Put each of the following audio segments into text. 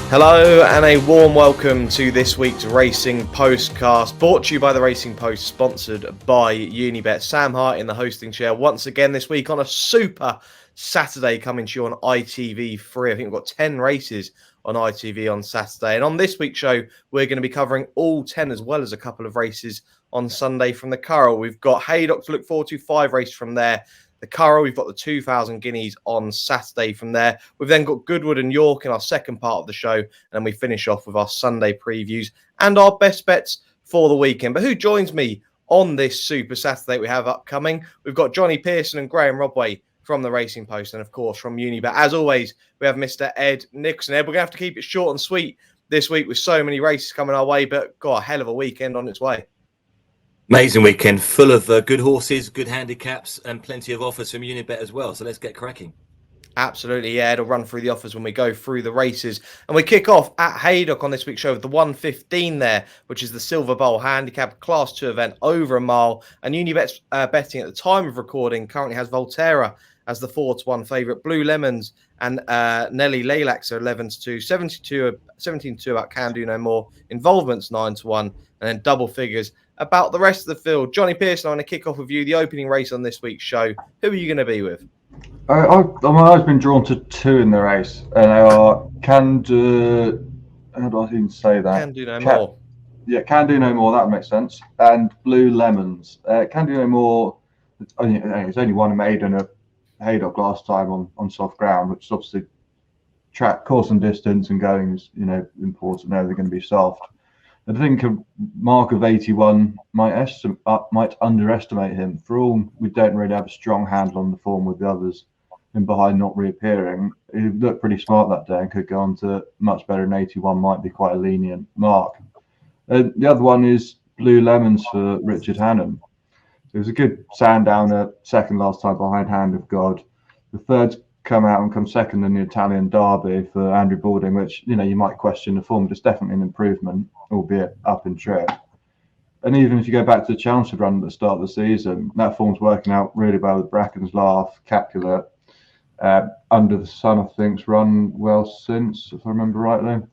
Hello and a warm welcome to this week's Racing Postcast, brought to you by the Racing Post, sponsored by Unibet. Sam Hart in the hosting chair once again this week on a super Saturday, coming to you on ITV3. I think we've got 10 races on ITV on Saturday. And on this week's show, we're going to be covering all 10 as well as a couple of races on Sunday from the Curragh. We've got Haydock to look forward to, 5 races from there. The Curragh, we've got the 2,000 Guineas on Saturday from there. We've then got Goodwood and York in our second part of the show. And then we finish off with our Sunday previews and our best bets for the weekend. But who joins me on this Super Saturday we have upcoming? We've got Jonny, Pearson and Graeme Rodway from the Racing Post and, of course, from Unibet. As always, we have Mr. Ed Nicholson. Ed, we're going to have to keep it short and sweet this week with so many races coming our way, but got a hell of a weekend on its way. Amazing weekend, full of good horses, good handicaps, and plenty of offers from Unibet as well. So let's get cracking. Absolutely, yeah. It'll run through the offers when we go through the races. And we kick off at Haydock on this week's show with the 115 there, which is the Silver Bowl Handicap Class 2 event over a mile. And Unibet's betting at the time of recording currently has Volterra as the 4-1 favourite. Blue Lemons and Nelly Laylax are 11-2, 17-2 about Can Do No More. Involvement's 9-1, and then double figures about the rest of the field. Jonny Pearson, I'm going to kick off with you. The opening race on this week's show. Who are you going to be with? I've been drawn to 2 in the race, and they are Can Do. How do I even say that? Can Do No More. Yeah, Can Do No More. That makes sense. And Blue Lemons. Can Do No More. It's only one maiden at Haydock last time on soft ground, which is obviously track, course, and distance, and going is important. Now they're going to be soft. I think a mark of 81 might underestimate him. For all we don't really have a strong handle on the form with the others in behind not reappearing. He looked pretty smart that day and could go on to much better than 81. Might be quite a lenient mark. The other one is Blue Lemons for Richard Hannum. It was a good Sandowner, second last time behind Hand of God. The third's come out and come second in the Italian Derby for Andrew Balding, which you might question the form, but it's definitely an improvement, albeit up in trip. And even if you go back to the Chelmsford run at the start of the season, that form's working out really well with Bracken's Laugh, Capulet, Under the Sun, I think's run well since, if I remember rightly.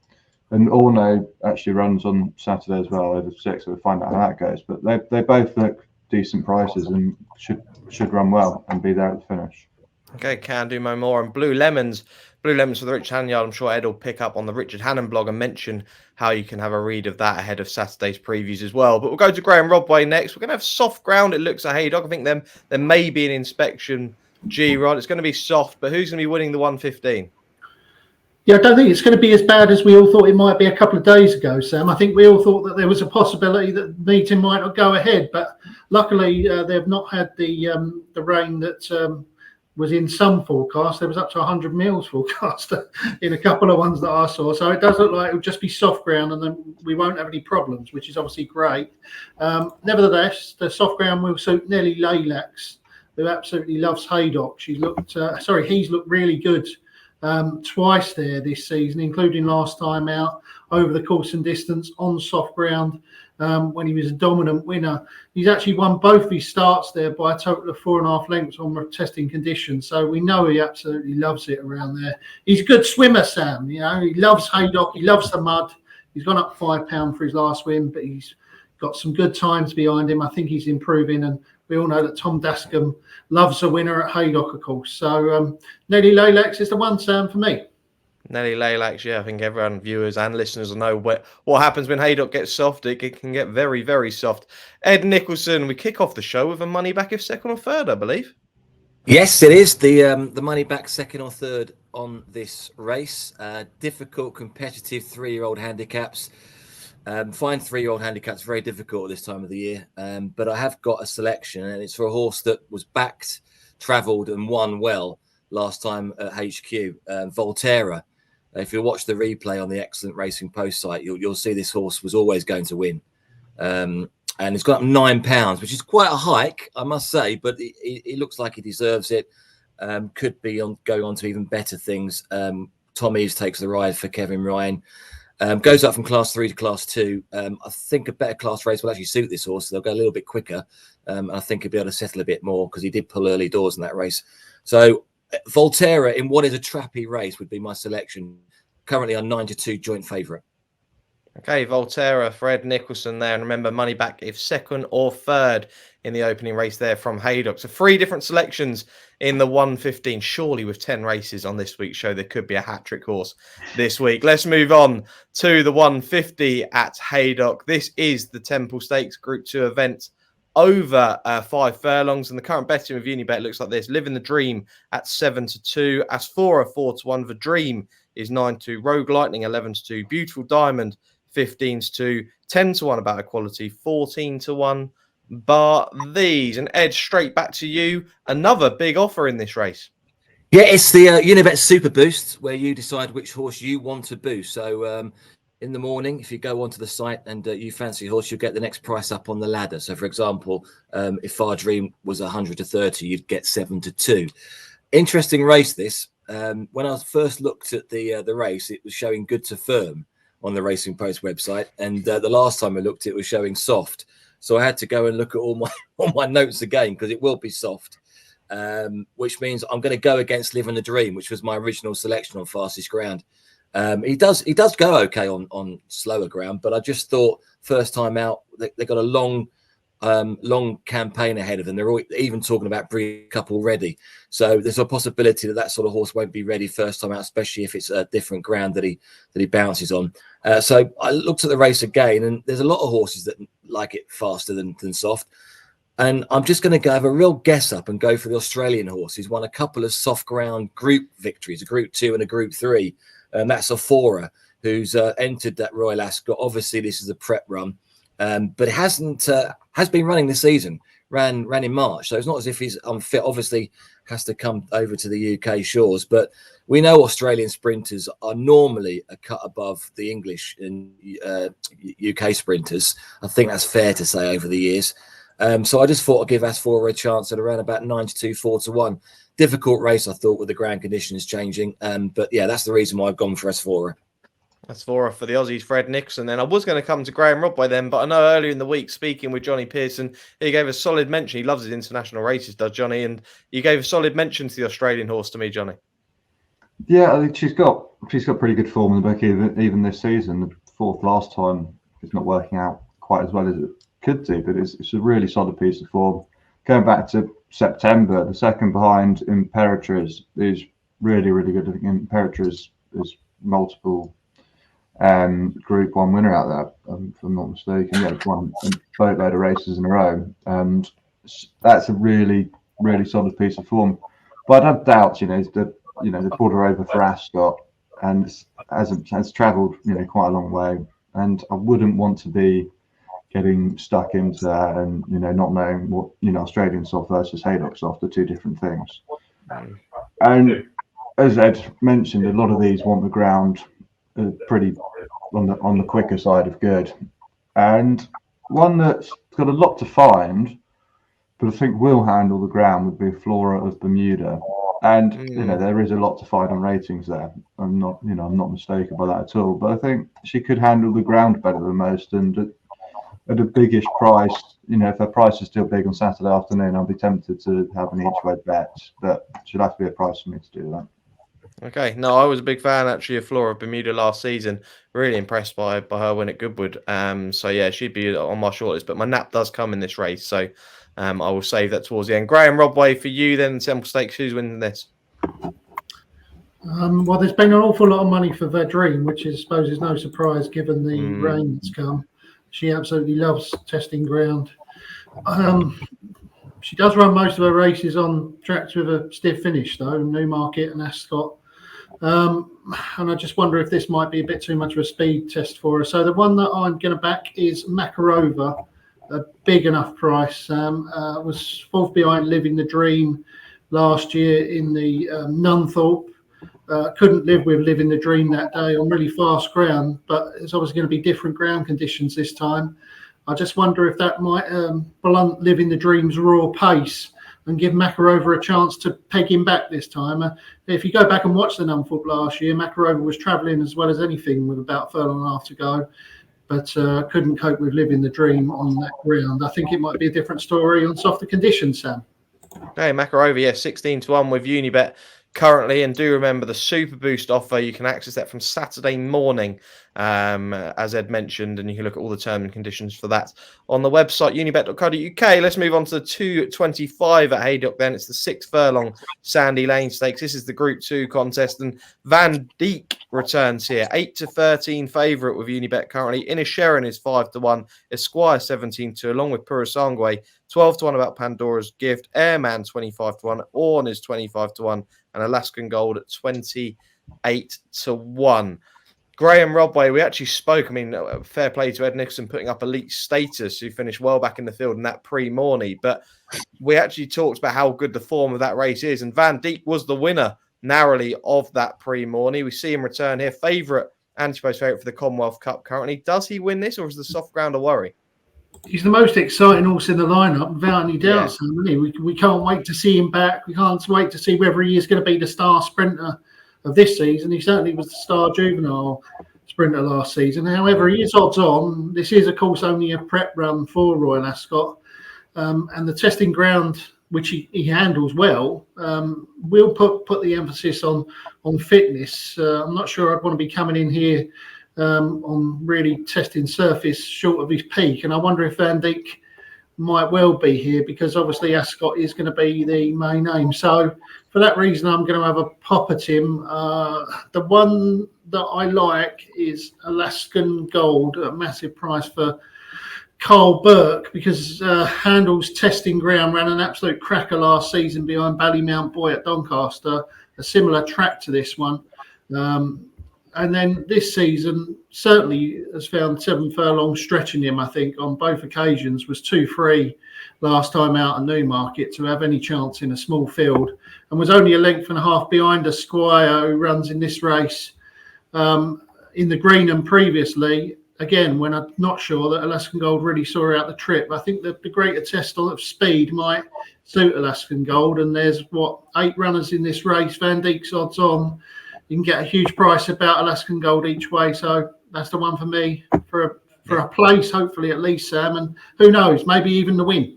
And Orno actually runs on Saturday as well, over 6, so we'll find out how that goes. But they both look decent prices and should run well and be there at the finish. Okay, Can Do No More and Blue Lemons. Blue Lemons for the Richard Hannum Yard. I'm sure Ed will pick up on the Richard Hannum blog and mention how you can have a read of that ahead of Saturday's previews as well. But we'll go to Graeme Rodway next. We're going to have soft ground, it looks, at Haydock. I think there may be an inspection G-Rod. It's going to be soft, but who's going to be winning the 115? Yeah, I don't think it's going to be as bad as we all thought it might be a couple of days ago, Sam. I think we all thought that there was a possibility that the meeting might not go ahead, but luckily they've not had the rain that was in some forecasts. There was up to 100 mils forecast in a couple of ones that I saw. So it does look like it would just be soft ground and then we won't have any problems, which is obviously great. Nevertheless, the soft ground will suit Nelly Laylax, who absolutely loves Haydock. He's looked really good twice there this season, including last time out over the course and distance on soft ground when he was a dominant winner. He's actually won both his starts there by a total of 4.5 lengths on testing conditions. So we know he absolutely loves it around there. He's a good swimmer, Sam. He loves Haydock. He loves the mud. He's gone up £5 for his last win, but he's got some good times behind him. I think he's improving, and we all know that Tom Dascombe loves a winner at Haydock, of course. So Nelly Laylax is the one, Sam, for me. Nelly Laylax, yeah, I think everyone, viewers and listeners, will know what happens when Haydock gets soft. It can get very, very soft. Ed Nicholson, we kick off the show with a money back if second or third, I believe. Yes, it is the money back second or third on this race. Difficult, competitive 3-year-old handicaps. Find 3-year-old handicaps very difficult at this time of the year. But I have got a selection, and it's for a horse that was backed, travelled, and won well last time at HQ, Volterra. If you watch the replay on the excellent Racing Post site, you'll see this horse was always going to win. And it's got up £9, which is quite a hike, I must say, but it looks like he deserves it. Could be going on to even better things. Tom Eves takes the ride for Kevin Ryan. Goes up from class 3 to class 2. I think a better class race will actually suit this horse. So they'll go a little bit quicker. I think he'll be able to settle a bit more because he did pull early doors in that race. So Volterra in what is a trappy race would be my selection. currently on 9-2 joint favourite. Okay, Volterra, Fred Nicholson there. And remember, money back if second or third in the opening race there from Haydock. So 3 different selections in the 115. Surely with 10 races on this week's show, there could be a hat-trick horse this week. Let's move on to the 150 at Haydock. This is the Temple Stakes Group 2 event over 5 furlongs. And the current betting with Unibet looks like this. Living the Dream at 7-2. Asphora 4-1. The Dream is 9-2. Rogue Lightning 11-2. Beautiful Diamond 15-2, 10-1 about equality, 14-1. But these, and Ed, straight back to you. Another big offer in this race. Yeah, it's the Unibet Super Boost, where you decide which horse you want to boost. So in the morning, if you go onto the site and you fancy a horse, you'll get the next price up on the ladder. So, for example, if Our Dream was 100-30, you'd get 7-2. Interesting race, this. When I first looked at the race, it was showing good to firm on the Racing Post website, and the last time I looked, it was showing soft. So I had to go and look at all my notes again, because it will be soft, which means I'm going to go against Living the Dream, which was my original selection on fastest ground. He does go okay on slower ground, but I just thought first time out they got a long campaign ahead of them. They're even talking about breed cup already. So there's a possibility that sort of horse won't be ready first time out, especially if it's a different ground that he bounces on. So I looked at the race again, and there's a lot of horses that like it faster than soft. And I'm just going to have a real guess up and go for the Australian horse. He's won a couple of soft ground group victories, a Group 2 and a Group 3. And that's Asphora, who's entered that Royal Ascot. Obviously, this is a prep run. But it has been running this season, ran in March. So it's not as if he's unfit. Obviously, has to come over to the UK shores. But we know Australian sprinters are normally a cut above the English and UK sprinters. I think that's fair to say over the years. So I just thought I'd give Asphora a chance at around about 9-2, 4-1. Difficult race, I thought, with the ground conditions changing. But yeah, that's the reason why I've gone for Asphora. Asphora for the Aussies, Fred Nicholson. Then I was going to come to Graeme Rodway then, but I know earlier in the week, speaking with Jonny Pearson, he gave a solid mention. He loves his international races, does Jonny? And you gave a solid mention to the Australian horse to me, Jonny. Yeah, I think she's got pretty good form in the book even this season. The 4th last time is not working out quite as well as it could do, but it's a really solid piece of form. Going back to September, the second behind Imperatriz is really, really good. I think Imperatriz is multiple Group 1 winner out there, if I'm not mistaken. Yeah, it's won a boatload of races in a row, and that's a really, really solid piece of form. But I have doubts, they brought her over for Ascot, and has travelled, quite a long way. And I wouldn't want to be getting stuck into that, and not knowing what Australian soft versus Haydock soft are 2 different things. And as Ed mentioned, a lot of these want the ground pretty on the quicker side of good, and one that's got a lot to find, but I think will handle the ground would be Flora of Bermuda. And there is a lot to find on ratings there. I'm not mistaken by that at all. But I think she could handle the ground better than most, and at a biggish price, if her price is still big on Saturday afternoon, I'll be tempted to have an each way bet, but she'll have to be a price for me to do that. Okay, no, I was a big fan actually of Flora of Bermuda last season. Really impressed by her win at Goodwood. So yeah, she'd be on my shortlist. But my nap does come in this race, so I will save that towards the end. Graeme Rodway for you then. Temple Stakes, who's winning this? Well, there's been an awful lot of money for the Dream, which I suppose is no surprise given the rain that's come. She absolutely loves testing ground. She does run most of her races on tracks with a stiff finish, though, Newmarket and Ascot. And I just wonder if this might be a bit too much of a speed test for her. So the one that I'm going to back is Makarova, a big enough price. Was 4th behind Living the Dream last year in the Nunthorpe. Couldn't live with Living the Dream that day on really fast ground, but it's obviously going to be different ground conditions this time. I just wonder if that might blunt Living the Dream's raw pace and give Makarova a chance to peg him back this time. If you go back and watch the Nunthorpe last year, Makarova was travelling as well as anything with about a furlong and a half to go, but couldn't cope with Living the Dream on that ground. I think it might be a different story on softer conditions, Sam. Okay, Makarova, 16-1 with Unibet. currently, and do remember the Super Boost offer. You can access that from Saturday morning, as Ed mentioned, and you can look at all the terms and conditions for that on the website unibet.co.uk. Let's move on to the 225 at Haydock then. It's the 6th furlong Sandy Lane Stakes. This is the Group 2 contest, and Vandeek returns here. 8-13 favourite with Unibet currently. Inisherin is 5-1, Esquire 17-2, along with Prix Morny 12-1 about Pandora's Gift, Airman 25-1, Orn is 25-1, and Alaskan Gold at 28-1. Graeme Rodway, we actually spoke. I mean, fair play to Ed Nicholson putting up elite status, who finished well back in the field in that Prix Morny. But we actually talked about how good the form of that race is. And Vandeek was the winner narrowly of that Prix Morny. We see him return here. Favourite, anti-post favourite for the Commonwealth Cup currently. Does he win this, or is the soft ground a worry? He's the most exciting horse in the lineup, without any doubt. Yeah. We can't wait to see him back. We can't wait to see whether he is going to be the star sprinter of this season. He certainly was the star juvenile sprinter last season. However, he is odds on. This is, of course, only a prep run for Royal Ascot. And the testing ground, which he handles well, will put the emphasis on fitness. I'm not sure I'd want to be coming in here on really testing surface short of his peak. And I wonder if Vandeek might well be here, because obviously Ascot is going to be the main aim. So for that reason, I'm going to have a pop at him. The one that I like is Alaskan Gold, a massive price for Carl Burke, because Handel's testing ground ran an absolute cracker last season behind Ballymount Boy at Doncaster, a similar track to this one. And then this season certainly has found 7 furlongs stretching him, I think, on both occasions. Was 2-3 last time out at Newmarket to have any chance in a small field, and was only a length and a half behind Esquire, who runs in this race in the Greenham previously. Again, when I'm not sure that Alaskan Gold really saw out the trip. I think that the greater test of speed might suit Alaskan Gold, and there's 8 runners in this race. Vandeek's odds on. You can get a huge price about Alaskan Gold each way, so that's the one for me for a place, hopefully at least, Sam, and who knows, maybe even the win.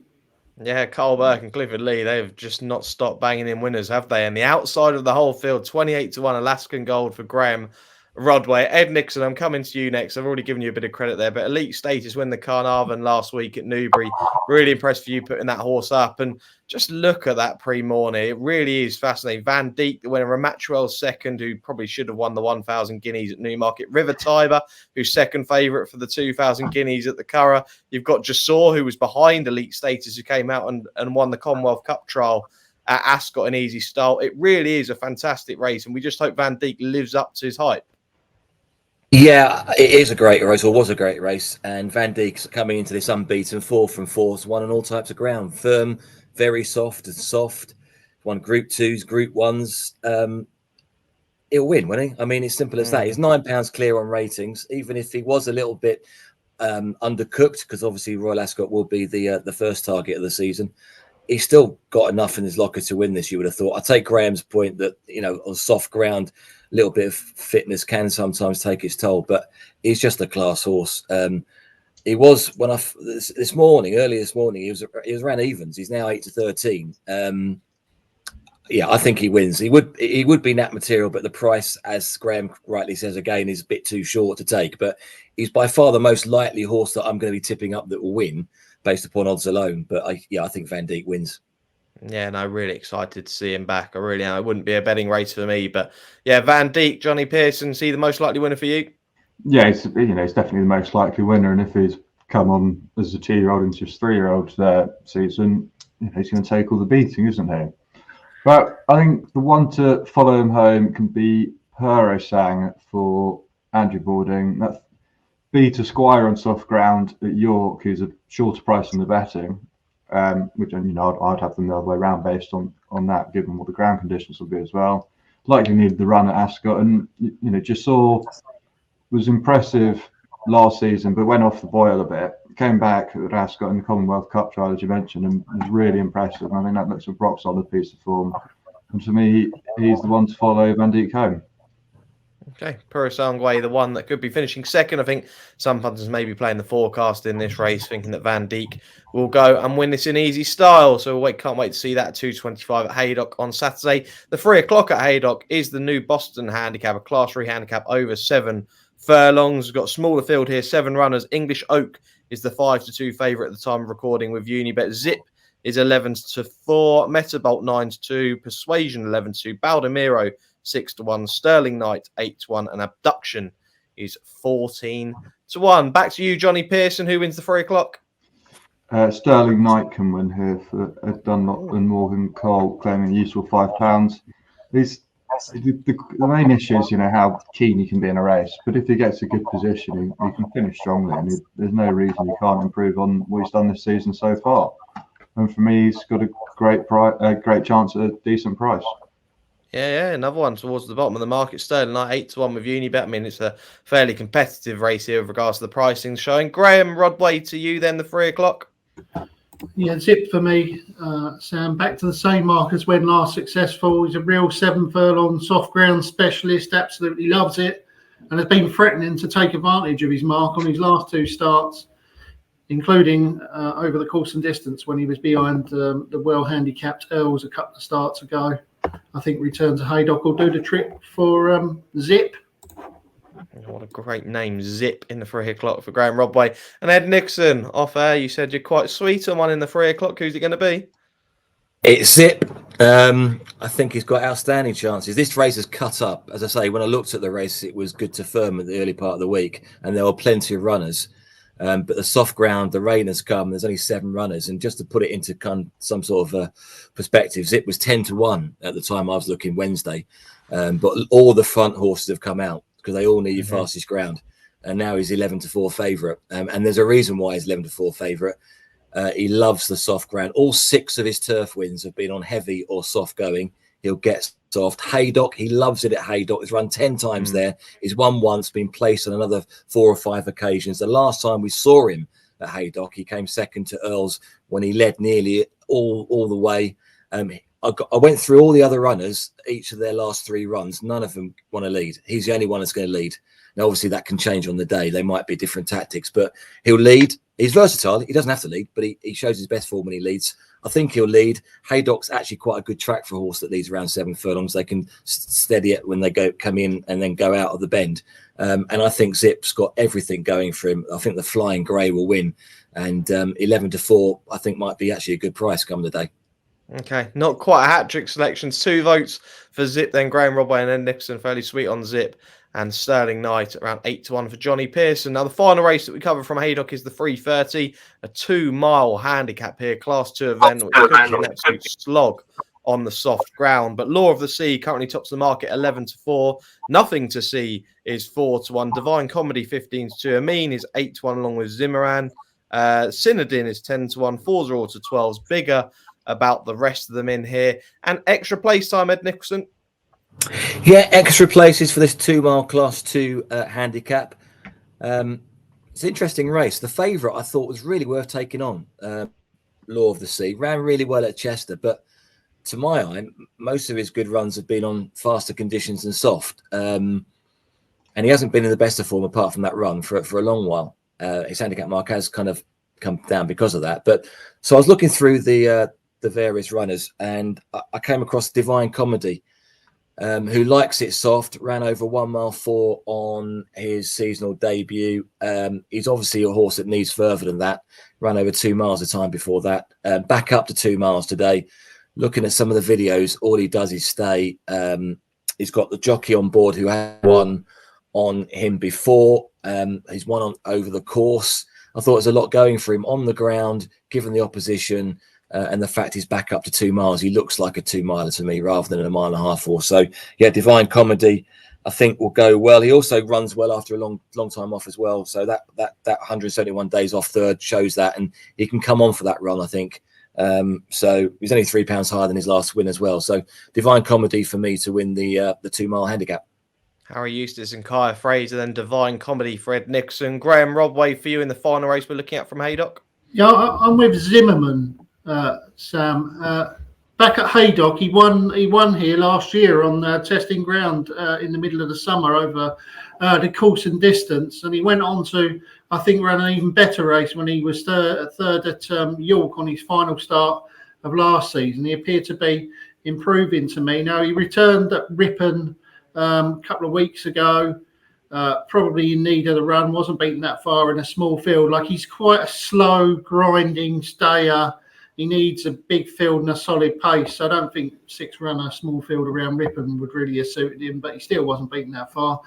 Yeah, Carl Burke and Clifford Lee, they've just not stopped banging in winners, have they? And the outside of the whole field, 28-1 Alaskan Gold for Graeme Rodway. Ed Nicholson, I'm coming to you next. I've already given you a bit of credit there, but elite status win the Carnarvon last week at Newbury. Really impressed for you putting that horse up. And just look at that Prix Morny. It really is fascinating. Vandeek, the winner, Ramatruel second, who probably should have won the 1,000 guineas at Newmarket. River Tiber, who's second favourite for the 2,000 guineas at the Curragh. You've got Jasor, who was behind elite status, who came out and won the Commonwealth Cup trial at Ascot in easy style. It really is a fantastic race, and we just hope Vandeek lives up to his hype. Yeah, it is a great race, or was a great race. And Vandeek's coming into this unbeaten 4 from 4s, won on all types of ground. Firm, very soft and soft. Won Group 2s, Group 1s. He'll win, won't he? I mean, it's simple as that. He's £9 clear on ratings, even if he was a little bit undercooked, because obviously Royal Ascot will be the first target of the season. He's still got enough in his locker to win this, you would have thought. I take Graham's point that, on soft ground, a little bit of fitness can sometimes take its toll, but he's just a class horse. He was early this morning, he was around evens. He's now 8-13. Yeah, I think he wins. He would be nat material, but the price, as Graeme rightly says again, is a bit too short to take. But he's by far the most likely horse that I'm going to be tipping up that will win based upon odds alone. But I think Vandeek wins. Yeah, no, really excited to see him back. I really am. It wouldn't be a betting race for me, but yeah, Vandeek, Jonny, Pearson, see the most likely winner for you? Yeah, it's definitely the most likely winner, and if he's come on as a 2-year-old into his 3-year-old season, he's going to take all the beating, isn't he? But I think the one to follow him home can be Prix for Andrew Boarding. That beat Esquire on soft ground at York, who's a shorter price in the betting. Which I'd have them the other way around based on that, given what the ground conditions will be as well. Likely needed the run at Ascot, and Jasor was impressive last season, but went off the boil a bit. Came back at Ascot in the Commonwealth Cup trial, as you mentioned, and was really impressive. And I think that looks a rock solid piece of form. And for me, he's the one to follow Vandeek home. Okay, Pearson, the one that could be finishing second. I think some punters may be playing the forecast in this race, thinking that Vandeek will go and win this in easy style. So can't wait to see that at 2:25 at Haydock on Saturday. The 3 o'clock at Haydock is the new Boston handicap, a Class 3 handicap over 7 furlongs. We've got a smaller field here, 7 runners. English Oak is the 5-2 favourite at the time of recording with Unibet. Zip is 11-4, Metabolt 9-2, Persuasion 11-2, Baldemiro 6-1, Sterling Knight 8-1, and Abduction is 14-1. Back to you, Jonny Pearson. Who wins the 3 o'clock? Sterling Knight can win here for Dunlop and Morgan Cole, claiming a useful £5. The main issue is, how keen he can be in a race. But if he gets a good position, he can finish strongly, and there's no reason he can't improve on what he's done this season so far. And for me, he's got a great chance at a decent price. Yeah, another one towards the bottom of the market. Sterling Knight 8-1 with Unibet. I mean, it's a fairly competitive race here with regards to the pricing showing. Graeme Rodway, to you then, the 3 o'clock. Yeah, Zip for me, Sam. Back to the same mark as when last successful. He's a real 7 furlong soft ground specialist. Absolutely loves it, and has been threatening to take advantage of his mark on his last 2 starts, including over the course and distance when he was behind the well-handicapped Earls a couple of starts ago. I think return to Haydock will do the trick for Zip. What a great name, Zip, in the 3 o'clock for Graeme Rodway. And Ed Nicholson, off air, you said you're quite sweet on one in the 3 o'clock. Who's it going to be? It's Zip. I think he's got outstanding chances. This race is cut up. As I say, when I looked at the race, it was good to firm at the early part of the week, and there were plenty of runners. But the soft ground, the rain has come. There's only 7 runners, and just to put it into some sort of perspective, Zip was 10-1 at the time I was looking Wednesday. But all the front horses have come out because they all need fastest ground, and now he's 11-4 favourite. And there's a reason why he's 11-4 favourite. He loves the soft ground. All 6 of his turf wins have been on heavy or soft going. He'll get soft. Haydock, he loves it at Haydock. He's run 10 times there. He's won once, been placed on another 4 or 5 occasions. The last time we saw him at Haydock, he came second to Earls when he led nearly all the way. I went through all the other runners, each of their last 3 runs. None of them want to lead. He's the only one that's going to lead. Now, obviously, that can change on the day. They might be different tactics, but he'll lead. He's versatile. He doesn't have to lead, but he shows his best form when he leads. I think he'll lead. Haydock's actually quite a good track for a horse that leads around 7 furlongs. They can steady it when they come in and then go out of the bend. And I think Zip's got everything going for him. I think the Flying Grey will win. And 11-4, I think, might be actually a good price come the day. Okay, not quite a hat-trick selection. 2 votes for Zip, then Graeme Rodway and then Nicholson. Fairly sweet on Zip. And Sterling Knight around 8-1 for Jonny Pearson. Now, the final race that we cover from Haydock is the 3:30, a 2-mile handicap here, Class 2 event, which could be an absolute slog on the soft ground. But Law of the Sea currently tops the market 11-4. Nothing to See is 4-1. Divine Comedy 15-2. Amin is 8-1 along with Zimmeran. Synodin is 10-1. Forza all to 12s. Bigger about the rest of them in here. And extra place time, Ed Nicholson. Yeah, extra places for this 2-mile Class 2 handicap. It's an interesting race. The favourite I thought was really worth taking on. Law of the Sea ran really well at Chester, but to my eye, most of his good runs have been on faster conditions than soft. And he hasn't been in the best of form apart from that run for a long while. His handicap mark has kind of come down because of that. But so I was looking through the various runners, and I came across Divine Comedy, who likes it soft, ran over 1 mile 4 on his seasonal debut. He's obviously a horse that needs further than that. Ran over 2 miles a time before that. Back up to 2 miles today. Looking at some of the videos, all he does is stay. He's got the jockey on board who had won on him before. He's won on over the course. I thought there's a lot going for him on the ground, given the opposition. And the fact he's back up to 2 miles, he looks like a 2-miler to me rather than a 1.5 miles or so. Yeah, Divine Comedy, I think, will go well. He also runs well after a long time off as well. So that 171 days off third shows that, and he can come on for that run, I think. So he's only £3 higher than his last win as well. So Divine Comedy for me to win the 2-mile handicap. Harry Eustace and Kaya Fraser, then Divine Comedy for Ed Nicholson. Graeme Rodway for you in the final race we're looking at from Haydock. Yeah, I'm with Zimmerman. Sam, back at Haydock, he won here last year on testing ground in the middle of the summer over the Nicholson distance, and he went on to, I think, run an even better race when he was third at York on his final start of last season. He appeared to be improving to me. Now, he returned at Ripon a couple of weeks ago, probably in need of the run, wasn't beaten that far in a small field. Like, he's quite a slow, grinding stayer. He needs a big field and a solid pace. I don't think 6-runner small field around Ripon would really have suited him, but he still wasn't beaten that far.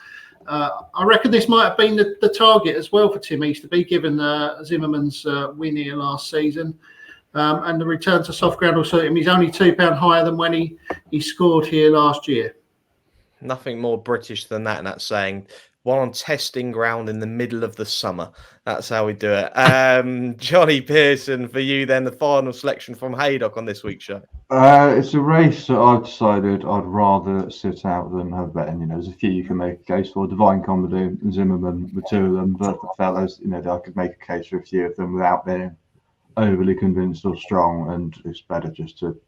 I reckon this might have been the target as well for Tim Easterby, given Zimmerman's win here last season. And the return to soft ground will suit him. He's only £2 higher than when he scored here last year. Nothing more British than that, and that's saying one on testing ground in the middle of the summer. That's how we do it. Jonny, Pearson, for you then, the final selection from Haydock on this week's show. It's a race that I've decided I'd rather sit out than have bet in. There's a few you can make a case for. Divine Comedy and Zimmerman were two of them, but I felt as I could make a case for a few of them without being overly convinced or strong, and it's better just to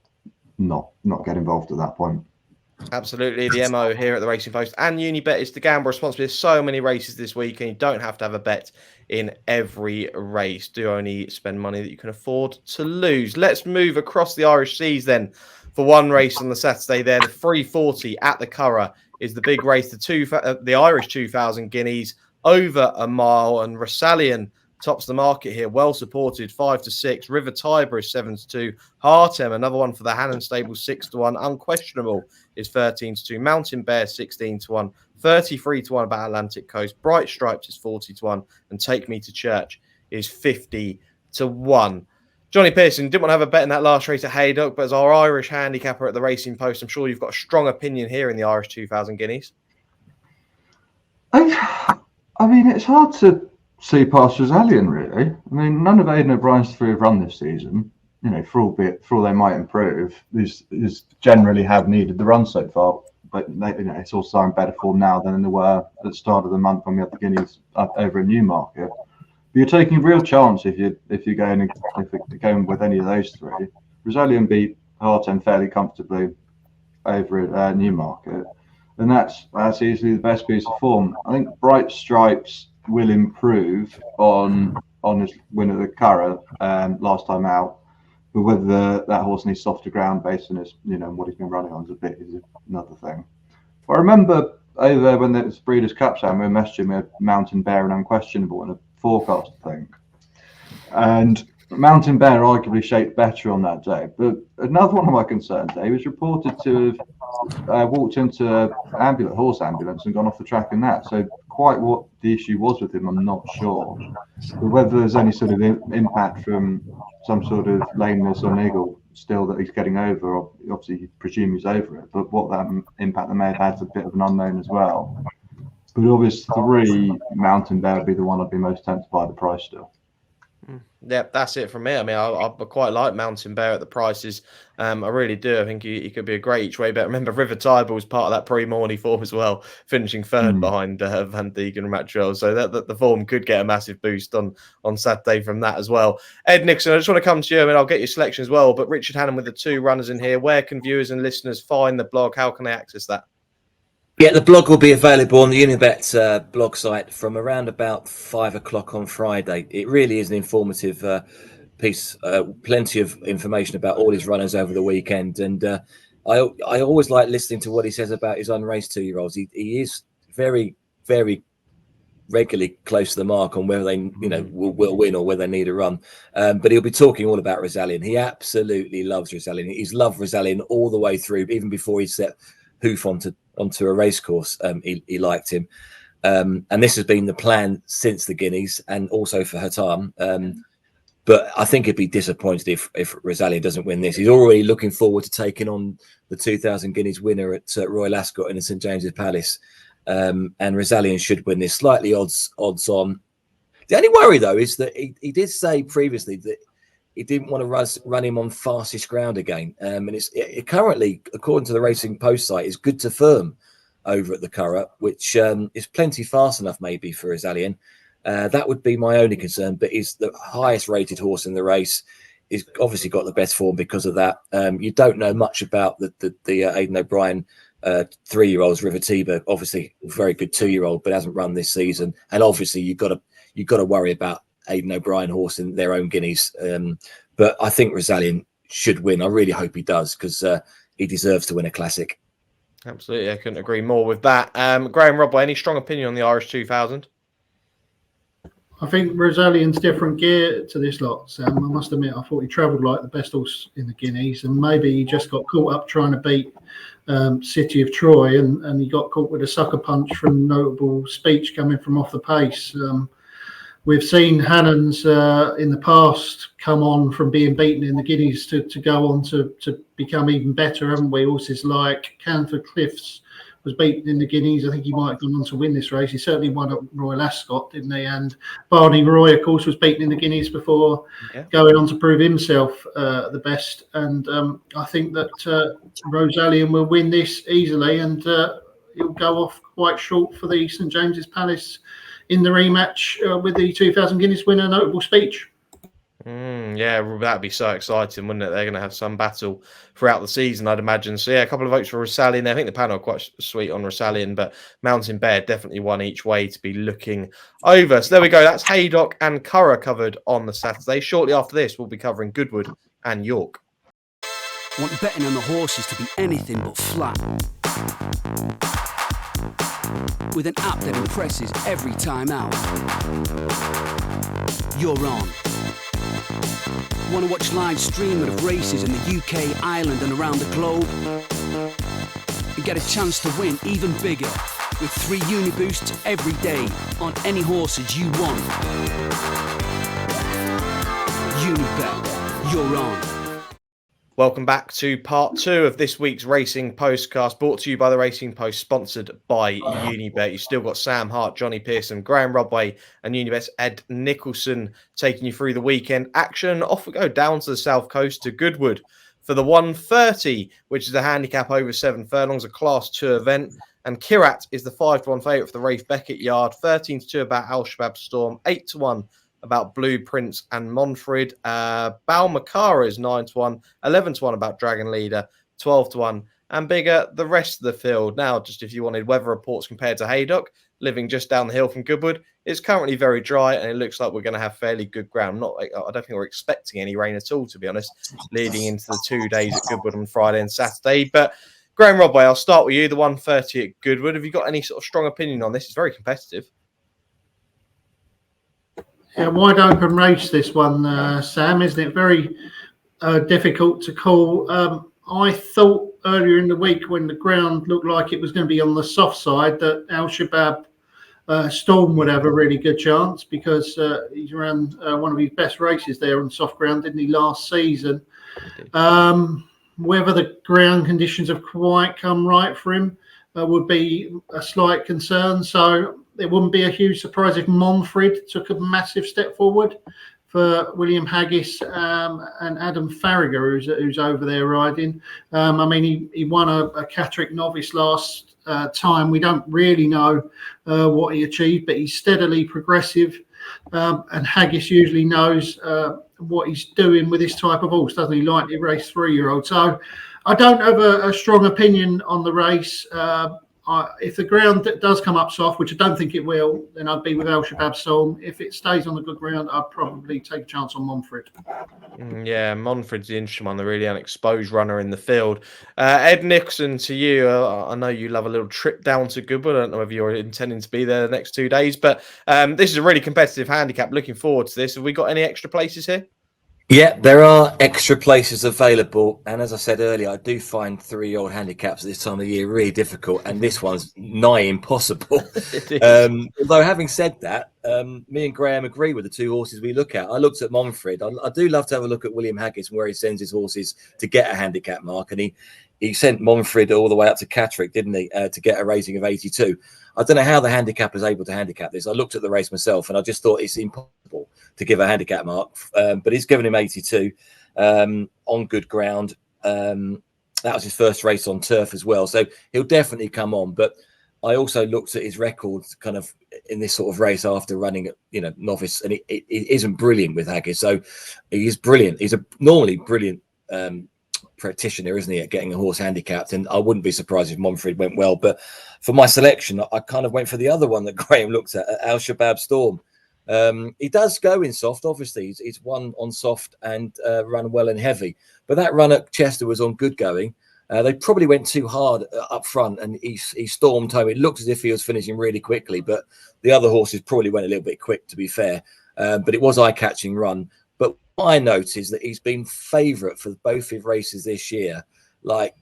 not get involved at that point. Absolutely. The MO here at the Racing Post and Unibet is to gamble responsibly. There's so many races this week, and you don't have to have a bet in every race. Do only spend money that you can afford to lose. Let's move across the Irish Seas then for one race on the Saturday there. The 340 at the Curragh is the big race. The Irish 2,000 guineas over a mile, and Rosallion tops the market here, well supported, 5-6. River Tiber is 7-2. Hartem, another one for the Hannon stable, 6-1. Unquestionable is 13-2. Mountain Bear 16-1. 33-1 about Atlantic Coast. Bright Stripes is 40-1, and Take Me to Church is 50-1. Jonny Pearson, didn't want to have a bet in that last race at Haydock, but as our Irish handicapper at the Racing Post, I'm sure you've got a strong opinion here in the Irish 2,000 guineas. I mean, it's hard to see past Rosallion, really. I mean, none of Aidan O'Brien's three have run this season. For all they might improve, these generally have needed the run so far. But it's all in better form now than they were at the start of the month when we had the Guineas over in Newmarket. But you're taking a real chance if you're going with any of those three. Rosallion beat Hartem fairly comfortably over at Newmarket, and that's easily the best piece of form. I think Bright Stripes will improve on his win at the Curragh last time out, but whether that horse needs softer ground based on his what he's been running on is another thing. But I remember over there when it was Breeders' Cup, Sam, we were messaging me Mountain Bear and Unquestionable in a forecast, I think, and Mountain Bear arguably shaped better on that day. But another one of my concerns, he was reported to have walked into an horse ambulance and gone off the track in that. So quite what the issue was with him, I'm not sure. But whether there's any sort of impact from some sort of lameness or niggle still that he's getting over, or obviously you presume he's over it, but what that impact they may have had is a bit of an unknown as well. But obviously 3, Mountain Bear would be the one I'd be most tempted by the price still. Yeah, that's it from me. I mean, I quite like Mountain Bear at the prices. I really do. I think he could be a great each way bet. Remember, River Tiber was part of that Prix Morny form as well, finishing third behind Vandeek and Mattrell. So that the form could get a massive boost on Saturday from that as well. Ed Nicholson, I just want to come to you. I mean, I'll get your selection as well. But Richard Hannon with the 2 runners in here. Where can viewers and listeners find the blog? How can they access that? Yeah, the blog will be available on the Unibet blog site from around about 5 o'clock on Friday. It really is an informative piece, plenty of information about all his runners over the weekend. And I always like listening to what he says about his unraced 2-year-olds. He is very, very regularly close to the mark on whether they will win or whether they need a run. But he'll be talking all about Rosallion. He absolutely loves Rosallion. He's loved Rosallion all the way through, even before he set hoof onto a race course. He liked him, and this has been the plan since the Guineas and also for Hatam. But I think he'd be disappointed if Rosallion doesn't win this. He's already looking forward to taking on the 2,000 Guineas winner at Royal Ascot in the St James's Palace, and Rosallion should win this. Slightly odds on. The only worry though is that he did say previously that he didn't want to run him on fastest ground again. And it currently, according to the Racing Post site, is good to firm over at the Curragh, which is plenty fast enough maybe for Rosallion. That would be my only concern, but he's the highest rated horse in the race. he's obviously got the best form because of that. You don't know much about the Aidan O'Brien 3-year-olds. River Tiber, obviously very good 2-year-old, but hasn't run this season. And obviously you've got to worry about Aidan O'Brien horse in their own Guineas. But I think Rosalien should win. I really hope he does, because he deserves to win a classic. Absolutely, I couldn't agree more with that. Graeme Rodway, any strong opinion on the Irish 2000? I think Rosalien's different gear to this lot, Sam. I must admit, I thought he travelled like the best horse in the Guineas, and maybe he just got caught up trying to beat City of Troy, and he got caught with a sucker punch from notable speech coming from off the pace. We've seen Hannons in the past come on from being beaten in the Guineas to go on to become even better, haven't we? Horses like Canford Cliffs was beaten in the Guineas. I think he might have gone on to win this race. He certainly won at Royal Ascot, didn't he? And Barney Roy, of course, was beaten in the Guineas before going on to prove himself the best. And I think that Rosalien will win this easily, and he'll go off quite short for the St James's Palace in the rematch with the 2000 Guineas winner. Notable speech. Yeah, that'd be so exciting, wouldn't it? They're going to have some battle throughout the season, I'd imagine. So yeah, a couple of votes for Rosalien. I think the panel are quite sweet on Rosalien, but Mountain Bear definitely one each way to be looking over. So there we go. That's Haydock and Curragh covered on the Saturday. Shortly after this, we'll be covering Goodwood and York. Want betting on the horses to be anything but flat? With an app that impresses every time out. You're on. Want to watch live streaming of races in the UK, Ireland and around the globe? And get a chance to win even bigger with 3 Uniboosts every day on any horses you want. Unibet, you're on. Welcome back to part 2 of this week's Racing Postcast, brought to you by the Racing Post, sponsored by Unibet. You've still got Sam Hart, Jonny Pearson, Graeme Rodway and Unibet's Ed Nicholson taking you through the weekend action. Off we go down to the south coast to Goodwood for the 130, which is a handicap over 7 furlongs, a Class 2 event. And Curragh is the 5-1 favourite for the Rafe Beckett Yard, 13-2 about Al Shabab Storm, 8-1 about Blue Prince and Monfred. Balmacara is 9-1, 11-1 about Dragon Leader, 12-1 and bigger the rest of the field. Now, just if you wanted weather reports compared to Haydock, living just down the hill from Goodwood, it's currently very dry and it looks like we're going to have fairly good ground. I don't think we're expecting any rain at all, to be honest, leading into the 2 days at Goodwood on Friday and Saturday. But Graeme Rodway, I'll start with you, the 130 at Goodwood. Have you got any sort of strong opinion on this? It's very competitive. Yeah, wide open race, this one, Sam, isn't it? Very difficult to call. I thought earlier in the week when the ground looked like it was going to be on the soft side that Al Shabab Storm would have a really good chance, because he's ran one of his best races there on soft ground, didn't he, last season? Whether the ground conditions have quite come right for him would be a slight concern. So it wouldn't be a huge surprise if Monfred took a massive step forward for William Haggis and Adam Farragher, who's over there riding. I mean, he won a Catterick novice last time. We don't really know what he achieved, but he's steadily progressive. And Haggis usually knows what he's doing with this type of horse, doesn't he? Like to race 3-year-old. So I don't have a strong opinion on the race. If the ground does come up soft, which I don't think it will, then I'd be with Al Shabab Storm. If it stays on the good ground, I'd probably take a chance on Monfred. Yeah, Monfred's the interesting one, the really unexposed runner in the field. Ed Nicholson, to you, I know you love a little trip down to Goodwood. I don't know whether you're intending to be there the next 2 days, but this is a really competitive handicap. Looking forward to this. Have we got any extra places here? Yeah, there are extra places available. And as I said earlier, I do find 3-year-old handicaps at this time of year really difficult. And this one's nigh impossible. Although having said that, me and Graeme agree with the 2 horses we look at. I looked at Monfred. I do love to have a look at William Haggis, where he sends his horses to get a handicap mark. And he sent Monfred all the way up to Catterick, didn't he, to get a rating of 82. I don't know how the handicap is able to handicap this. I looked at the race myself and I just thought it's impossible to give a handicap mark. But he's given him 82 on good ground. That was his first race on turf as well. So he'll definitely come on. But I also looked at his records kind of in this sort of race after running, novice, and it isn't brilliant with Haggis. So he is brilliant. He's a normally brilliant practitioner, isn't he, at getting a horse handicapped? And I wouldn't be surprised if Monfred went well. But for my selection, I kind of went for the other one that Graeme looked at Al Shabab Storm. He does go in soft, obviously. He's won on soft and run well and heavy. But that run at Chester was on good going. They probably went too hard up front, and he stormed home. It looked as if he was finishing really quickly, but the other horses probably went a little bit quick, to be fair. But it was eye-catching run. But what I noticed that he's been favourite for both his races this year. Like,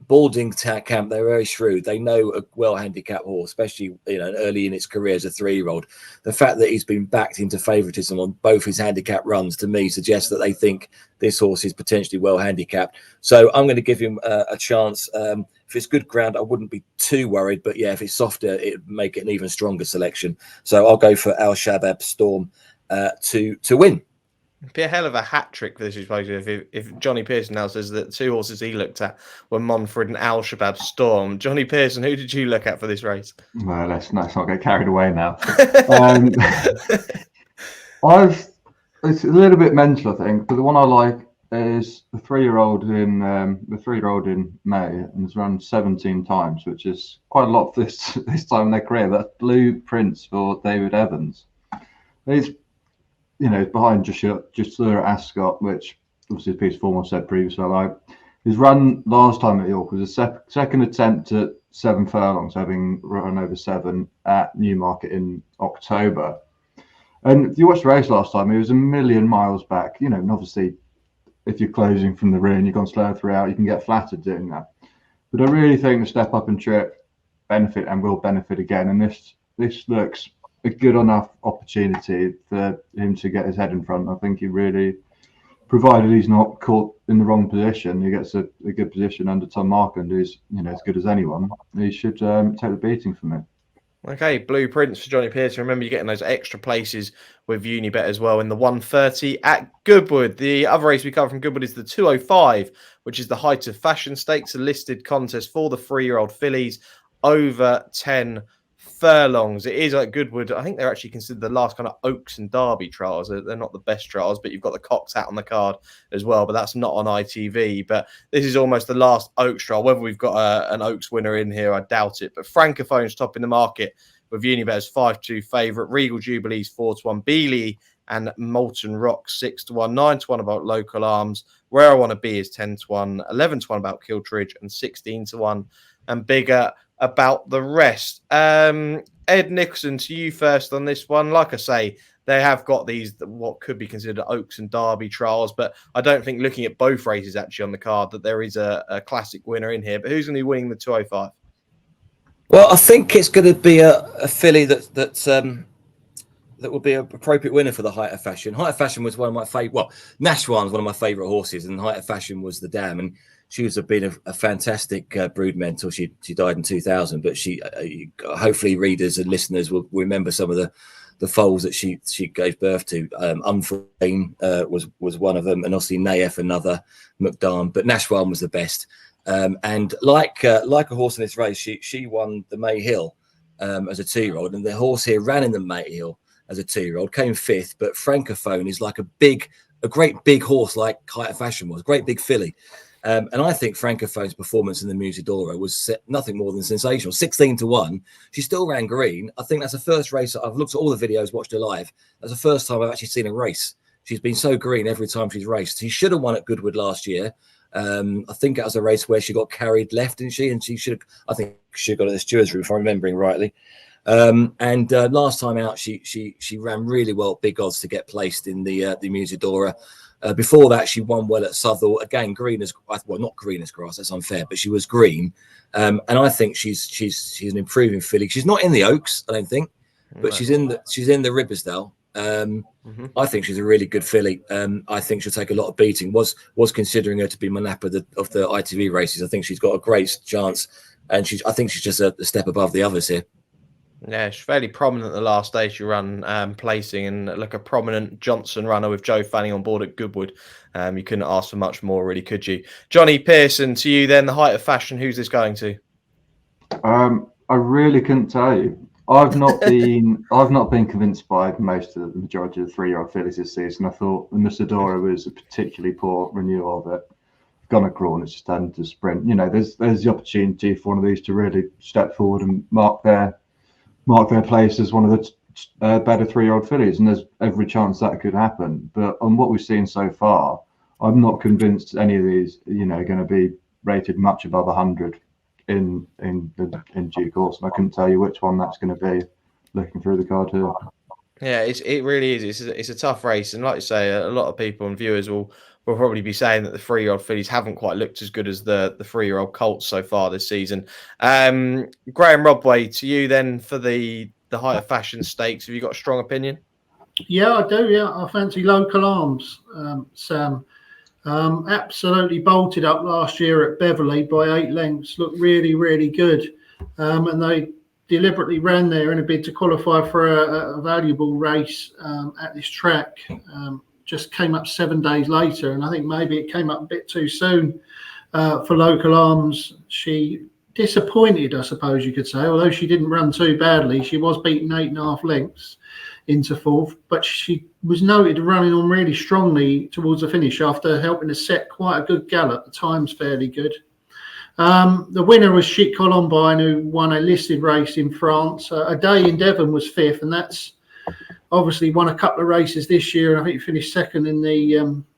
Balding Camp, they're very shrewd. They know a well-handicapped horse, especially early in its career as a 3-year-old. The fact that he's been backed into favouritism on both his handicap runs, to me, suggests that they think this horse is potentially well-handicapped. So I'm going to give him a chance. If it's good ground, I wouldn't be too worried. But yeah, if it's softer, it'd make it an even stronger selection. So I'll go for Al Shabab Storm to win. It'd be a hell of a hat trick for this, I suppose, if Jonny Pearson now says that 2 horses he looked at were Monfred and Al Shabab Storm. Jonny Pearson, who did you look at for this race? Well, let's not get carried away now. It's a little bit mental, I think, but the one I like is the 3-year-old in May, and has run 17 times, which is quite a lot this time in their career. That's Blue Prince for David Evans. He's behind Justura Ascot, which obviously Peter Former said previously. His run last time at York was a second attempt at 7 furlongs, having run over 7 at Newmarket in October. And if you watched the race last time, he was a million miles back. And obviously, if you're closing from the rear and you've gone slower throughout, you can get flattered doing that. But I really think the step up and trip benefit and will benefit again. And this looks a good enough opportunity for him to get his head in front. I think he really, provided he's not caught in the wrong position, he gets a good position under Tom Markland, who's as good as anyone. He should take the beating from him. Okay, Blue Prince for Jonny Pearson. Remember, you're getting those extra places with Unibet as well in the 130 at Goodwood. The other race we cover from Goodwood is the 205, which is the Height of Fashion Stakes, a listed contest for the 3-year-old fillies over 10 furlongs. It is at Goodwood. I think they're actually considered the last kind of Oaks and Derby trials. They're not the best trials, but you've got the Cox hat on the card as well, but that's not on ITV. But this is almost the last Oaks trial. Whether we've got an Oaks winner in here, I doubt it. But Francophone's topping the market with Unibet as 5-2 favourite. Regal Jubilee's 4-1. Beeley and Molten Rock 6-1. 9-1 about Local Arms. Where I Want to Be is 10-1. 11-1 about Kiltridge and 16-1 and bigger about the rest. Ed Nicholson, to you first on this one. Like I say, they have got these what could be considered Oaks and Derby trials, but I don't think, looking at both races actually on the card, that there is a classic winner in here. But who's going to be winning the 205? Well, I think it's going to be a filly that will be an appropriate winner for the Height of Fashion. Height of Fashion was one of my favourite. Well, Nashwan's one of my favourite horses, and Height of Fashion was the dam. And she was been a fantastic brood mentor. She died in 2000, but she hopefully readers and listeners will remember some of the foals that she gave birth to. Unframed was one of them, and obviously Naef another, McDarn. But Nashwan was the best. And like a horse in this race, she won the May Hill as a 2-year-old, and the horse here ran in the May Hill as a 2-year-old, came 5th. But Francophone is like a great big horse, like Height of Fashion was, great big filly. And I think Francophone's performance in the Musidora was nothing more than sensational. 16-1. She still ran green. I think that's the first race. I've looked at all the videos, watched her live. That's the first time I've actually seen a race. She's been so green every time she's raced. She should have won at Goodwood last year. I think that was a race where she got carried left, didn't she? And she should have, I think she got at the stewards room, if I'm remembering rightly. And last time out, she ran really well at big odds to get placed in the Musidora. Before that, she won well at Southall. Again, green as not green as grass. That's unfair, but she was green. And I think she's an improving filly. She's not in the Oaks, I don't think, but she's in the Ribbersdale. I think she's a really good filly. I think she'll take a lot of beating. Was considering her to be my nap of the ITV races. I think she's got a great chance, and I think she's just a step above the others here. Yeah, she's fairly prominent the last day she ran, placing, and like a prominent Johnson runner with Joe Fanning on board at Goodwood. You couldn't ask for much more, really, could you? Jonny Pearson, to you then, the Height of Fashion. Who's this going to? I really couldn't tell you. I've not been convinced by the majority of the 3-year-old fillies this season. I thought the Musadora was a particularly poor renewal of it. Gonna crawl, it's just having to sprint. You know, there's the opportunity for one of these to really step forward and mark their place as one of the better 3-year-old fillies, and there's every chance that could happen. But on what we've seen so far, I'm not convinced any of these, you know, are going to be rated much above 100 in due course. And I couldn't tell you which one that's going to be looking through the card here. Yeah, it really is. It's a tough race, and like you say, a lot of people and viewers will probably be saying that the 3-year-old fillies haven't quite looked as good as the 3-year-old colts so far this season. Graeme Rodway, to you then for the higher fashion stakes. Have you got a strong opinion? Yeah, I do. Yeah, I fancy Local Arms, Sam. Absolutely bolted up last year at Beverley by 8 lengths. Looked really, really good, and they deliberately ran there in a bid to qualify for a valuable race at this track. Just came up 7 days later, and I think maybe it came up a bit too soon for Local Arms. She disappointed, I suppose you could say, although she didn't run too badly. She was beaten 8.5 lengths into 4th, but she was noted running on really strongly towards the finish after helping to set quite a good gallop. The time's fairly good. The winner was Chic Columbine, who won a listed race in France. A Day in Devon was 5th, and that's obviously won a couple of races this year. I think he finished 2nd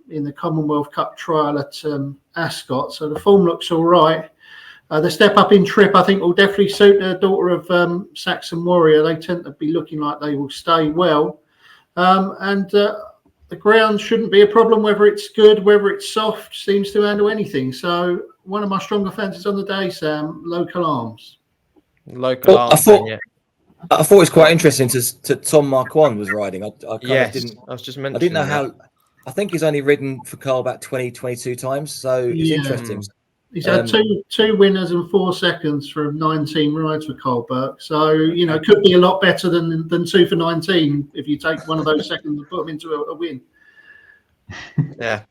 in the Commonwealth Cup trial at Ascot. So the form looks all right. The step up in trip, I think, will definitely suit the daughter of Saxon Warrior. They tend to be looking like they will stay well. And the ground shouldn't be a problem, whether it's good, whether it's soft, seems to handle anything. So one of my stronger fancies on the day, Sam, Local Arms. Local Arms, I thought it was quite interesting to Tom Marquand was riding. I was just mentioning. I didn't know how. I think he's only ridden for Carl about 22 times, so it's interesting. He's had two winners and 4 seconds from 19 rides for Carl Burke. So, you know, it could be a lot better than 2 for 19 if you take one of those seconds and put them into a win.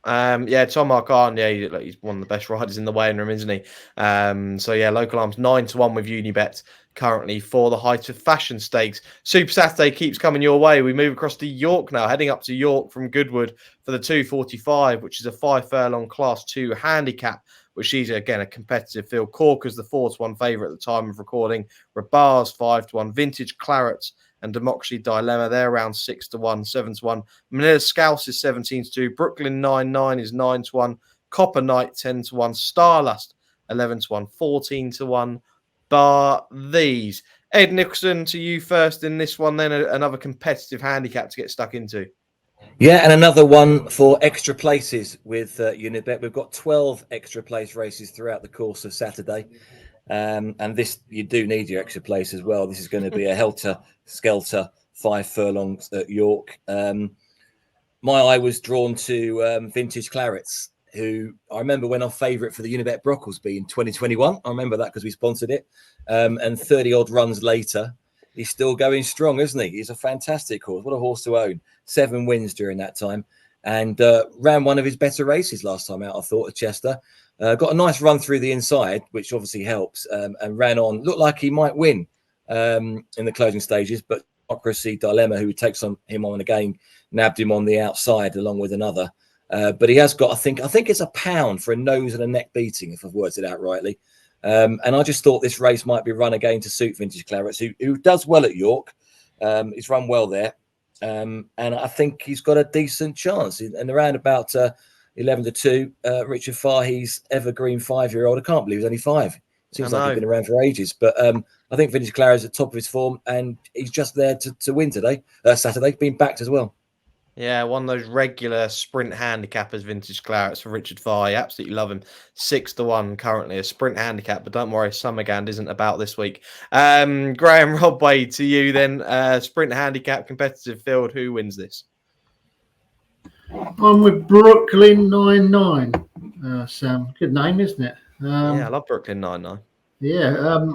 Tom Marquand, he's one of the best riders in the weighing room, isn't he? Local Arms 9-1 with Unibet currently for the height of fashion stakes. Super Saturday keeps coming your way. We move across to York now, heading up to York from Goodwood for the 245, which is a 5 furlong Class 2 handicap, which is again a competitive field. Corker's the 4-1 favourite at the time of recording. Rabar's 5-1. Vintage Clarets and Democracy Dilemma, they're around 6-1, 7-1. Manila Scouse is 17-2. Brooklyn 9-9 is 9-1. Copper Knight 10-1. Starlust 11-1, 14-1. Bar these. Ed Nicholson, to you first in this one, then another competitive handicap to get stuck into. Yeah, and another one for extra places with Unibet. We've got 12 extra place races throughout the course of Saturday. And this, you do need your extra place as well. This is going to be a helter-skelter 5 furlongs at York. My eye was drawn to Vintage Clarets, who I remember went on favourite for the Unibet Brocklesby in 2021. I remember that because we sponsored it. And 30-odd runs later, he's still going strong, isn't he? He's a fantastic horse. What a horse to own. 7 wins during that time. And ran one of his better races last time out, I thought, at Chester. Got a nice run through the inside, which obviously helps, and ran on. Looked like he might win in the closing stages, but Democracy Dilemma, who takes him on again, nabbed him on the outside along with another. But he has got, I think it's £1 for a nose and a neck beating, if I've worked it out rightly. And I just thought this race might be run again to suit Vintage Clarets, who does well at York. He's run well there. And I think he's got a decent chance. And around about 11-2, Richard Fahey's evergreen 5-year-old. I can't believe he's only 5. Seems like he's been around for ages. But I think Vintage Clarets at the top of his form, and he's just there to win Saturday, being backed as well. Yeah, one of those regular sprint handicappers, Vintage Clarets for Richard Fahey. Absolutely love him. 6-1 currently, a sprint handicap, but don't worry, Summergand isn't about this week. Graeme Rodway, to you then. Sprint handicap, competitive field. Who wins this? I'm with Brooklyn 9-9. Sam, good name, isn't it? I love Brooklyn 9-9. Yeah,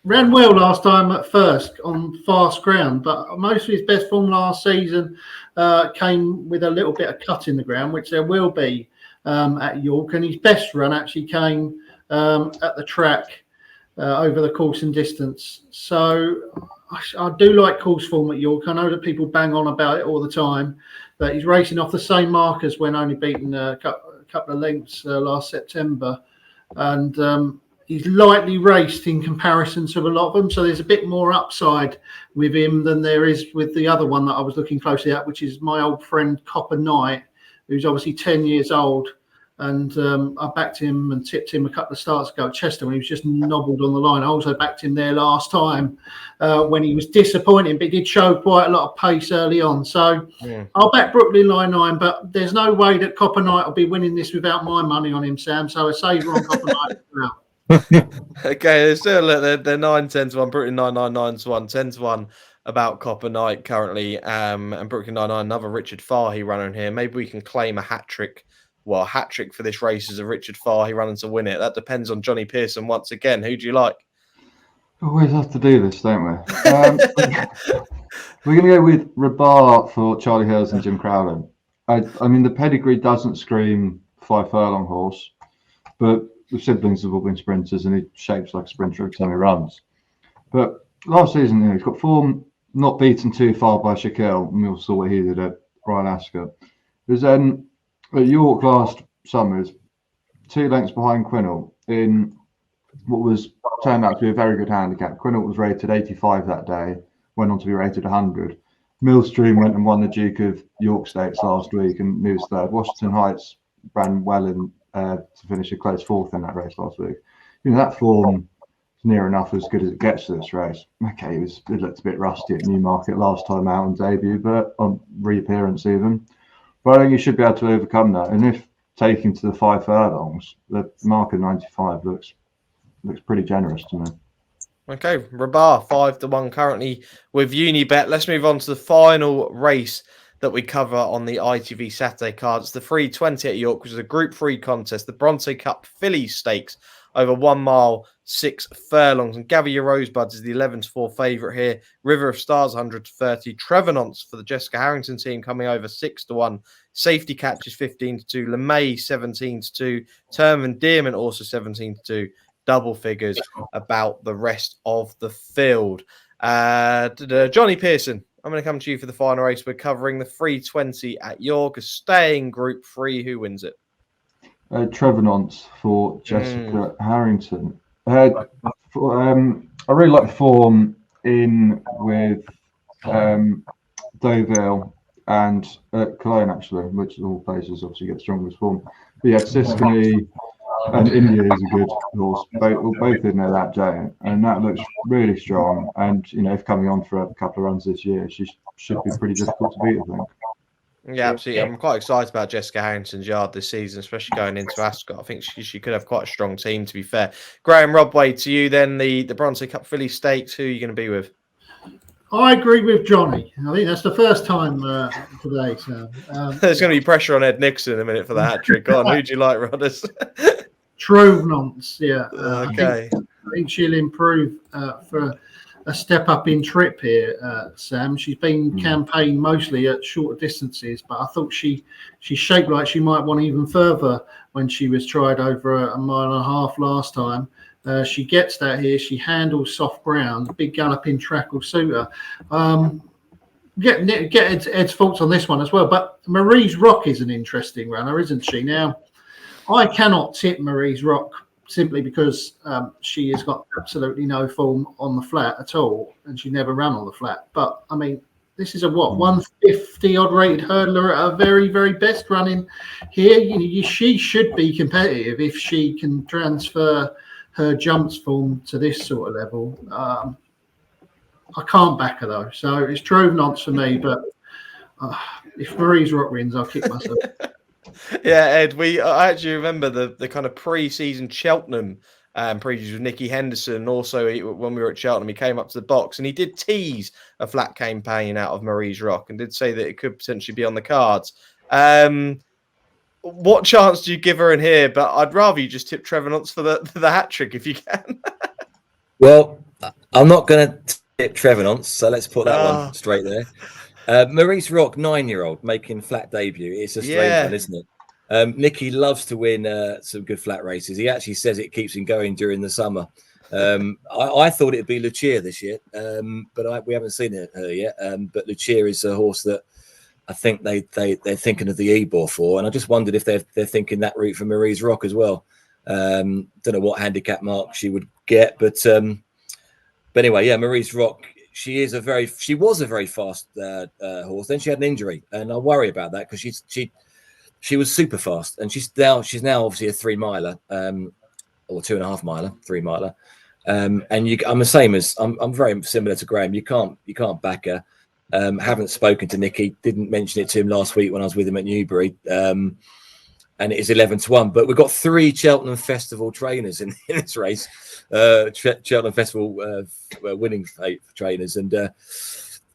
ran well last time at first on fast ground, but most of his best form last season came with a little bit of cut in the ground, which there will be at York. And his best run actually came at the track over the course and distance. So I do like course form at York. I know that people bang on about it all the time, but he's racing off the same markers when only beaten a couple of lengths last September. And he's lightly raced in comparison to a lot of them. So there's a bit more upside with him than there is with the other one that I was looking closely at, which is my old friend Copper Knight, who's obviously 10 years old. And I backed him and tipped him a couple of starts ago at Chester when he was just nobbled on the line. I also backed him there last time when he was disappointing, but he did show quite a lot of pace early on. So I'll back Brooklyn Line 9, but there's no way that Copper Knight will be winning this without my money on him, Sam. So a saver on Copper Knight now. Okay, there's still they're 9-10 to 1, Brooklyn 9-9-9 to 1, 10 to 1 about Copper Knight currently, and Brooklyn 9-9, another Richard Fahey runner in here. Maybe we can claim a hat trick. Well, a hat trick for this race is a Richard Fahey running to win it. That depends on Jonny Pearson once again. Who do you like? Always have to do this, don't we? We're going to go with Rabar for Charlie Hills and Jim Crowley. I mean, the pedigree doesn't scream 5 furlong horse, but the siblings have all been sprinters, and he shapes like a sprinter every time he runs. But last season, he's got form not beaten too far by Shaquille, and we all saw what he did at Royal Ascot. There's then at York last summer, 2 lengths behind Quinnell in what was turned out to be a very good handicap. Quinnell was rated 85 that day, went on to be rated 100. Millstream went and won the Duke of York Stakes last week, and he was third. Washington Heights ran well in to finish a close 4th in that race last week. You know, that form is near enough as good as it gets to this race. Okay, it looked a bit rusty at Newmarket last time out on debut, but on reappearance even. But I think you should be able to overcome that. And if taking to the 5 furlongs, the mark of 95 looks pretty generous to me. Okay, Rabar 5 to 1 currently with Unibet. Let's move on to the final race that we cover on the ITV Saturday card. It's the 3:20 at York, which is a Group 3 contest, the Bronte Cup Fillies Stakes over 1 mile, 6 furlongs. And Gather Your Rosebuds is the 11 to 4 favourite here. River of Stars 100 to 30. Trevenants for the Jessica Harrington team coming over 6 to 1. Safety Catch is 15 to 2. LeMay 17 to 2. Term and Endearment also 17 to 2. Double figures about the rest of the field. Jonny Pearson, I'm going to come to you for the final race. We're covering the 3:20 at York, a staying Group 3. Who wins it? Trevenants for Jessica Harrington. I really like the form in with Deauville and Cologne, actually, which all places obviously get strongest form. But yeah, Siskany and India is a good horse. Both in there that day, and that looks really strong. And you know, if coming on for a couple of runs this year, she should be pretty difficult to beat, I think. Yeah, absolutely. I'm quite excited about Jessica Harrington's yard this season, especially going into Ascot. I think she could have quite a strong team, to be fair. Graeme Rodway, to you then, the Bronte Cup Filly Stakes. Who are you going to be with? I agree with Jonny. I think that's the first time today. So, there's going to be pressure on Ed Nicholson in a minute for the hat trick. Go on, who do you like, Rodders? Trevenants, yeah. Okay. I think she'll improve for a step up in trip here, Sam. She's been campaigned mostly at shorter distances, but I thought she shaped like she might want even further when she was tried over a mile and a half last time. She gets that here. She handles soft ground. The big galloping track will suit her. Get Ed's thoughts on this one as well. But Marie's Rock is an interesting runner, isn't she? Now, I cannot tip Marie's Rock simply because she has got absolutely no form on the flat at all, and she never ran on the flat. But, I mean, this is a 150 odd rated hurdler at her very, very best running here. You know, she should be competitive if she can transfer her jumps form to this sort of level. I can't back her though, so it's Trevenants for me. But if Marie's Rock wins, I'll kick myself. Yeah, Ed, I actually remember the kind of pre-season Cheltenham previews with Nicky Henderson. And also, when we were at Cheltenham, he came up to the box and he did tease a flat campaign out of Marie's Rock and did say that it could potentially be on the cards. What chance do you give her in here? But I'd rather you just tip Trevenants for the hat trick if you can. Well, I'm not going to tip Trevenants, so let's put that one straight there. Maurice Rock, 9-year-old, making flat debut. It's a strange one, isn't it? Nicky loves to win some good flat races. He actually says it keeps him going during the summer. I thought it'd be Lucia this year, but we haven't seen her yet. But Lucia is a horse that I think they're thinking of the Ebor for, and I just wondered if they're thinking that route for Marie's Rock as well. Don't know what handicap mark she would get, but anyway, yeah, Marie's Rock. She was a very fast horse. Then she had an injury, and I worry about that because she was super fast, and she's now obviously a 3 miler, or 2.5 miler, 3 miler. And I'm the same as I'm very similar to Graeme. You can't back her. Haven't spoken to Nicky. Didn't mention it to him last week when I was with him at Newbury. And it is 11-1. But we've got 3 Cheltenham Festival trainers in this race. Cheltenham Festival winning trainers, and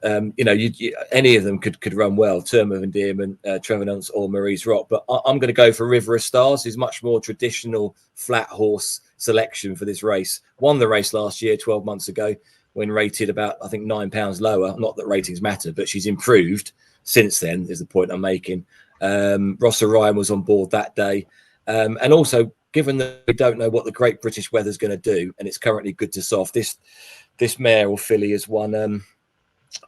any of them could run well. Term of Endearment, Trevenants, or Marie's Rock. But I'm going to go for River of Stars. Is much more traditional flat horse selection for this race. Won the race last year, 12 months ago, when rated about, I think, £9 lower. Not that ratings matter, but she's improved since then, is the point I'm making. Ross Orion was on board that day. And also, given that we don't know what the Great British weather's going to do, and it's currently good to soft, this mare or filly has won on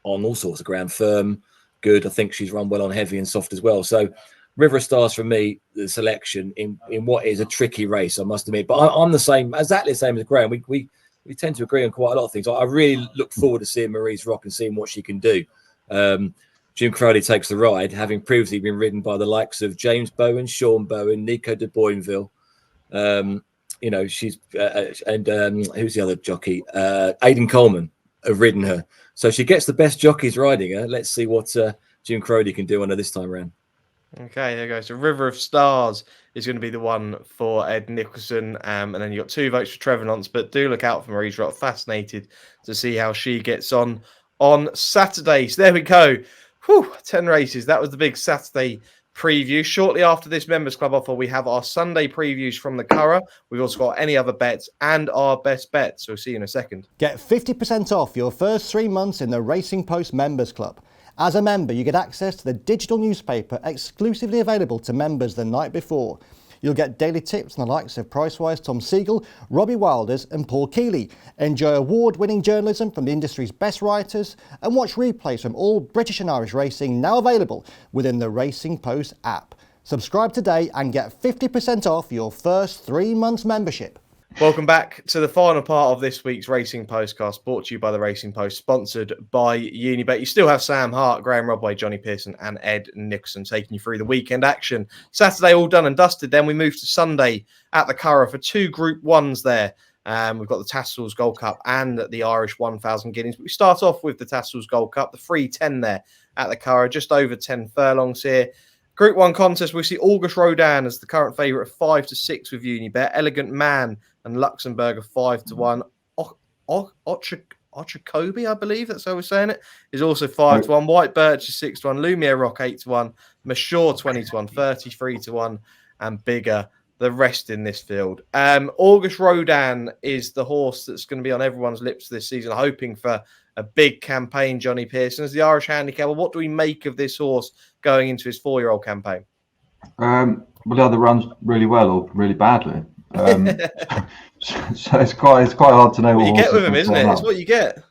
all sorts of ground. Firm, good. I think she's run well on heavy and soft as well. So River of Stars for me, the selection in what is a tricky race, I must admit. But I'm exactly the same as Graeme. We tend to agree on quite a lot of things. I really look forward to seeing Marie's Rock and seeing what she can do. Jim Crowley takes the ride, having previously been ridden by the likes of James Bowen, Sean Bowen, Nico de Boinville. She's and who's the other jockey? Aidan Coleman have ridden her. So she gets the best jockeys riding her. Let's see what Jim Crowley can do on her this time around. Okay, there you go. So River of Stars is going to be the one for Ed Nicholson. And then you got 2 votes for Trevenants, but do look out for Marie's Rock. Fascinated to see how she gets on Saturday. So there we go. 10 races. That was the big Saturday preview. Shortly after this Members Club offer, we have our Sunday previews from the Curragh. We've also got any other bets and our best bets. So we'll see you in a second. Get 50% off your first 3 months in the Racing Post Members Club. As a member, you get access to the digital newspaper exclusively available to members the night before. You'll get daily tips from the likes of Pricewise Tom Siegel, Robbie Wilders and Paul Keeley. Enjoy award-winning journalism from the industry's best writers and watch replays from all British and Irish racing now available within the Racing Post app. Subscribe today and get 50% off your first 3 months membership. Welcome back to the final part of this week's Racing Postcast, brought to you by the Racing Post, sponsored by Unibet. You still have Sam Hart, Graeme Rodway, Jonny Pearson and Ed Nicholson taking you through the weekend action. Saturday all done and dusted. Then we move to Sunday at the Curragh for 2 Group 1s there. We've got the Tattersalls Gold Cup and the Irish 1,000 Guineas. But we start off with the Tattersalls Gold Cup, the 3:10 there at the Curragh, just over 10 furlongs here. Group 1 contest, we see August Rodin as the current favourite of 5-6 with Unibet. Elegant Man and Luxembourg are 5-1. Ochakobi, I believe that's how we're saying it, is also 5-1. White Birch is 6-1. Lumiere Rock 8-1. Mashore 20-1. 33-1. And Bigger, the rest in this field. August Rodin is the horse that's going to be on everyone's lips this season, hoping for a big campaign. Jonny Pearson as the Irish handicap. What do we make of this horse going into his 4-year-old campaign? Well, he either runs really well or really badly. So it's quite hard to know what you get with him, isn't it? It's what you get.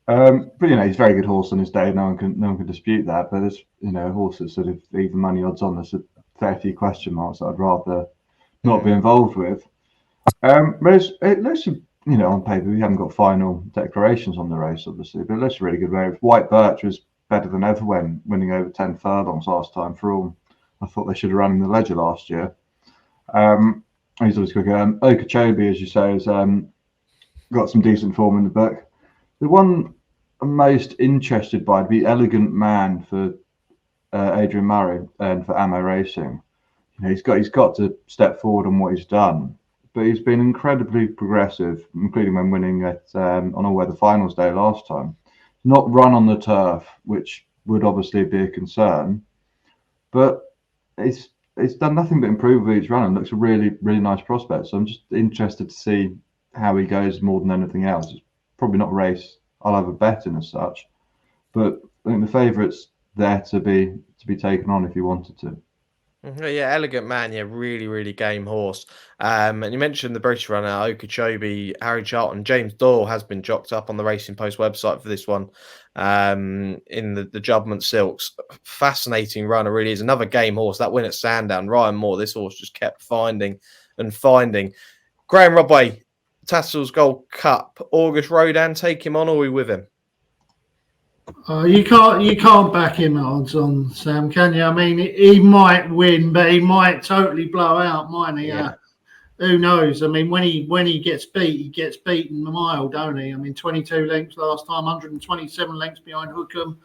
But he's a very good horse on his day. No one can dispute that. But there's a horse that's sort of even money odds on. There's a fair few question marks that I'd rather not be involved with. But it looks, on paper we haven't got final declarations on the race, obviously, but it looks a really good race. White Birch was better than ever when winning over 10 furlongs last time. For all I thought they should have run in the Ledger last year. He's always good. Okeechobee, as you say, has got some decent form in the book. The one I'm most interested by would be Elegant Man for Adrian Murray and for Ammo Racing. He's got to step forward on what he's done, but he's been incredibly progressive, including when winning at on All Weather Finals Day last time. Not run on the turf, which would obviously be a concern, but it's done nothing but improve with each run and looks a really, really nice prospect. So I'm just interested to see how he goes more than anything else. It's probably not a race I'll have a bet in as such, but I think the favourite's there to be taken on if you wanted to. Yeah, Elegant Man. Yeah, really, really game horse. And you mentioned the British runner, Okeechobee, Harry Charlton. James Doyle has been jocked up on the Racing Post website for this one in the Jubbment Silks. Fascinating runner, really is. Another game horse. That win at Sandown, Ryan Moore, this horse just kept finding and finding. Graeme Rodway, Tattersalls Gold Cup. August Rodan, take him on, or are we with him? You can't back him at odds on, Sam, can you? I mean, he might win, but he might totally blow out, mightn't he? Yeah. Who knows? I mean, when he gets beat, he gets beaten a mile, don't he? I mean, 22 lengths last time, 127 lengths behind Hookham.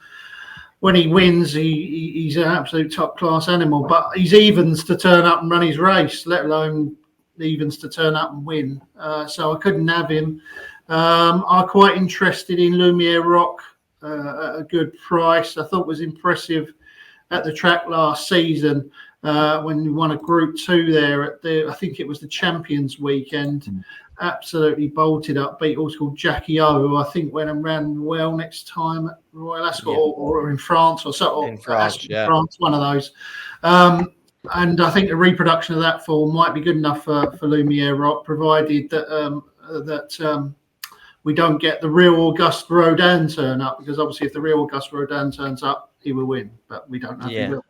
When he wins, he's an absolute top class animal. But he's evens to turn up and run his race, let alone evens to turn up and win. So I couldn't have him. I'm quite interested in Lumiere Rock. At a good price. I thought was impressive at the track last season when we won a Group 2 there at I think it was the Champions Weekend. Absolutely bolted up, beat also called Jackie O, who I think went and ran well next time at Royal Ascot or in France or so. In France, France, one of those. And I think the reproduction of that form might be good enough for Lumiere Rock, provided that we don't get the real Auguste Rodin turn up, because obviously if the real Auguste Rodin turns up, he will win, but we don't know if he will.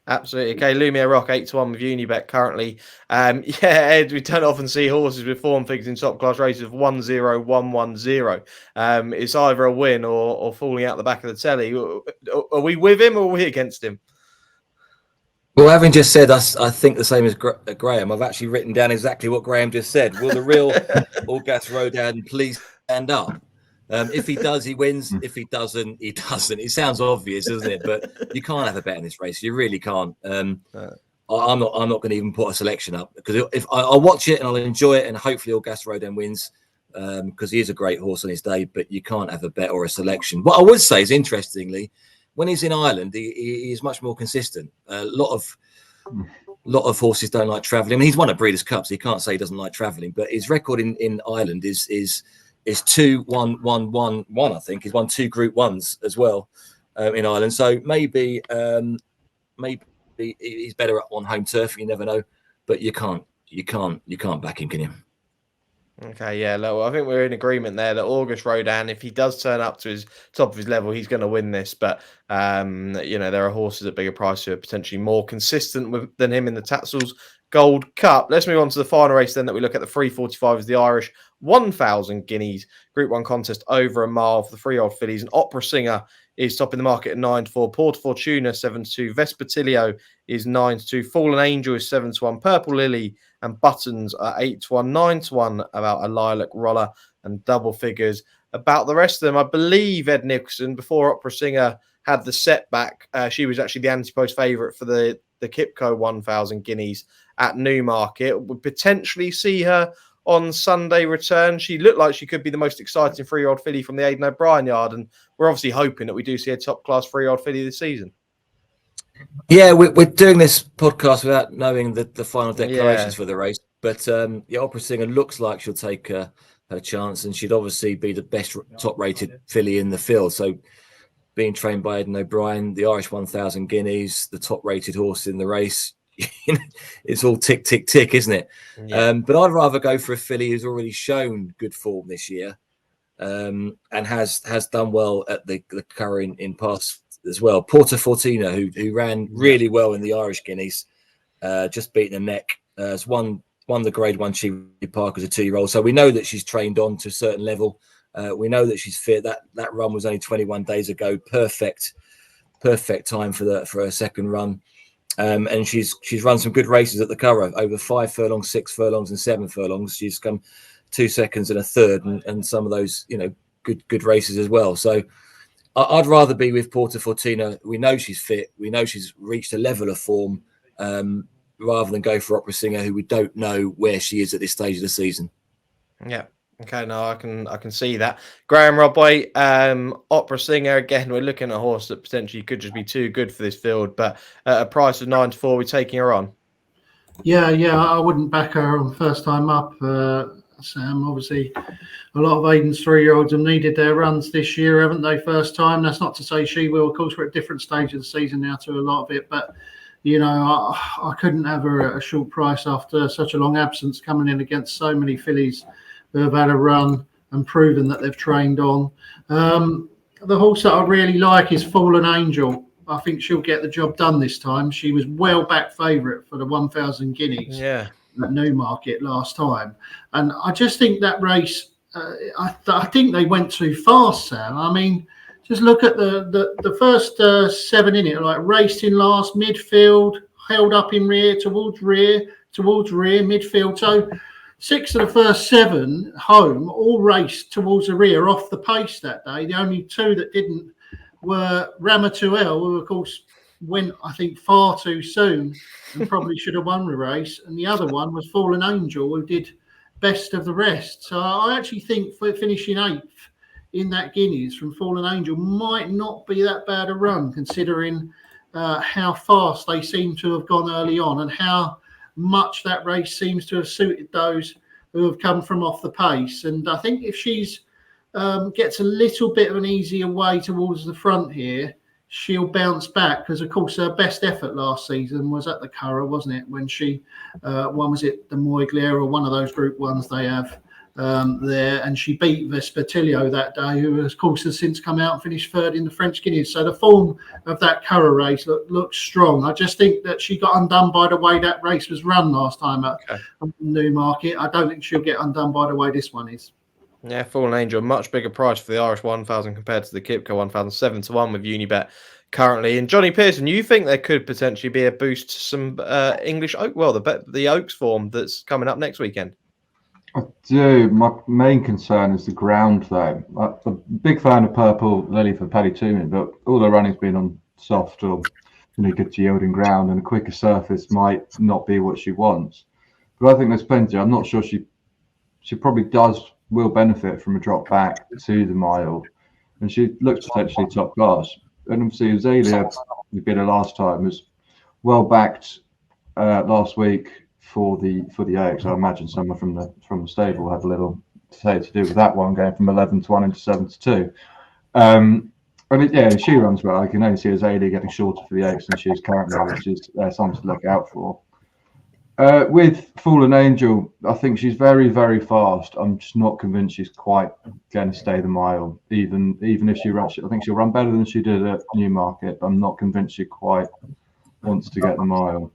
Absolutely. Okay, Lumiere Rock 8-1 with Unibet currently. Ed, we don't often see horses with form figures in top class races of 1-0, 1-1-0. It's either a win or falling out the back of the telly. Are we with him or are we against him? Well, having just said I think the same as Graeme, I've actually written down exactly what Graeme just said. Will the real Auguste Rodin please stand up? If he does, he wins. If he doesn't, he doesn't. It sounds obvious, doesn't it? But you can't have a bet in this race. You really can't. I'm not going to even put a selection up, because if I'll watch it and I'll enjoy it, and hopefully Auguste Rodin wins, because he is a great horse on his day. But you can't have a bet or a selection. What I would say is, interestingly, when he's in Ireland, he is much more consistent. A lot of horses don't like travelling. I mean, he's won a Breeders' Cup, so you can't say he doesn't like travelling. But his record in Ireland is 2-1-1-1-1. I think he's won 2 Group 1s as well in Ireland. So maybe he's better on home turf. You never know, but you can't back him, can you? Okay, yeah, I think we're in agreement there that August Rodin, if he does turn up to his top of his level, he's going to win this. But there are horses at bigger price who are potentially more consistent than him in the Tattersalls Gold Cup. Let's move on to the final race then that we look at. The 3:45 is the Irish 1,000 guineas Group 1 contest over a mile for the 3-year-old fillies. And Opera Singer is topping the market at 9-4. Porta Fortuna 7-2. Vespertilio is 9-2. Fallen Angel is 7-1. Purple Lily and Buttons are 8-1. 9-1 about a Lilac Roller, and double figures about the rest of them. I believe Ed Nicholson, before Opera Singer had the setback, she was actually the anti-post favourite for the Kipco 1,000 guineas at Newmarket. Would potentially see her on Sunday return. She looked like she could be the most exciting 3-year-old filly from the Aidan O'Brien yard, and we're obviously hoping that we do see a top class 3-year-old filly this season. Yeah, we're doing this podcast without knowing the final declarations for the race, but Opera Singer looks like she'll take her chance, and she'd obviously be the best top rated filly in the field. So being trained by Aidan O'Brien, the Irish 1,000 guineas, the top rated horse in the race, it's all tick, tick, tick, isn't it? Yeah. But I'd rather go for a filly who's already shown good form this year, and has done well at the Curragh in past as well. Porta Fortuna, who ran really well in the Irish Guineas, just beaten the neck, has won the Grade 1 Cheveley Park as a 2-year-old. So we know that she's trained on to a certain level. We know that she's fit. That run was only 21 days ago. Perfect time for her second run. And she's run some good races at the Curragh, over 5 furlongs, 6 furlongs, and 7 furlongs. She's come 2 seconds and a third, and some of those, good races as well. So I'd rather be with Porta Fortuna. We know she's fit. We know she's reached a level of form, rather than go for Opera Singer, who we don't know where she is at this stage of the season. Yeah. Okay, no, I can see that. Graeme Rodway, Opera Singer, again, we're looking at a horse that potentially could just be too good for this field, but at a price of 9-4, we're taking her on. Yeah, I wouldn't back her on first time up, Sam. Obviously, a lot of Aidan's 3-year-olds have needed their runs this year, haven't they, first time? That's not to say she will. Of course, we're at a different stage of the season now to a lot of it, but I couldn't have her at a short price after such a long absence, coming in against so many fillies who have had a run and proven that they've trained on. The horse that I really like is Fallen Angel. I think she'll get the job done this time. She was well back favourite for the 1,000 guineas at Newmarket last time. And I just think that race, I think they went too fast, Sam. I mean, just look at the first 7 in it, like raced in last, midfield, held up in rear, towards rear, midfield. So 6 of the first 7 home all raced towards the rear off the pace that day. The only 2 that didn't were Ramatuelle, who of course went, I think, far too soon and probably should have won the race. And the other one was Fallen Angel, who did best of the rest. So I actually think for finishing 8th in that Guineas from Fallen Angel might not be that bad a run, considering how fast they seem to have gone early on and how much that race seems to have suited those who have come from off the pace. And I think if she's gets a little bit of an easier way towards the front here, she'll bounce back, because of course her best effort last season was at the Curragh, wasn't it, when she won, was it the Moyglier or one of those Group 1s they have there, and she beat Vespertilio that day, who of course has since come out and finished 3rd in the French Guineas. So the form of that Curragh race looks strong. I just think that she got undone by the way that race was run last time at Newmarket. I don't think she'll get undone by the way this one is. Yeah, Fallen Angel, much bigger price for the Irish 1,000 compared to the Kipco 1,000, 7-1 with Unibet currently. And Jonny Pearson, you think there could potentially be a boost to some English Oak, the Oaks form that's coming up next weekend? I do. My main concern is the ground, though. I'm a big fan of Purple Lily for Paddy Toomey, but all the running's been on soft or good to yielding ground, and a quicker surface might not be what she wants. But I think there's plenty. I'm not sure she probably will benefit from a drop back to the mile, and she looks potentially top class. And obviously Azalea, who beat her last time, was well backed last week for the Oaks. I imagine someone from the stable had a little to do with that one, going from 11-1 into 7-2. And she runs well. I can only see Azalea getting shorter for the Oaks than she is currently, which is something to look out for. With Fallen Angel, I think she's very, very fast. I'm just not convinced she's quite going to stay the mile. Even if she runs, I think she'll run better than she did at Newmarket. But I'm not convinced she quite wants to get the mile.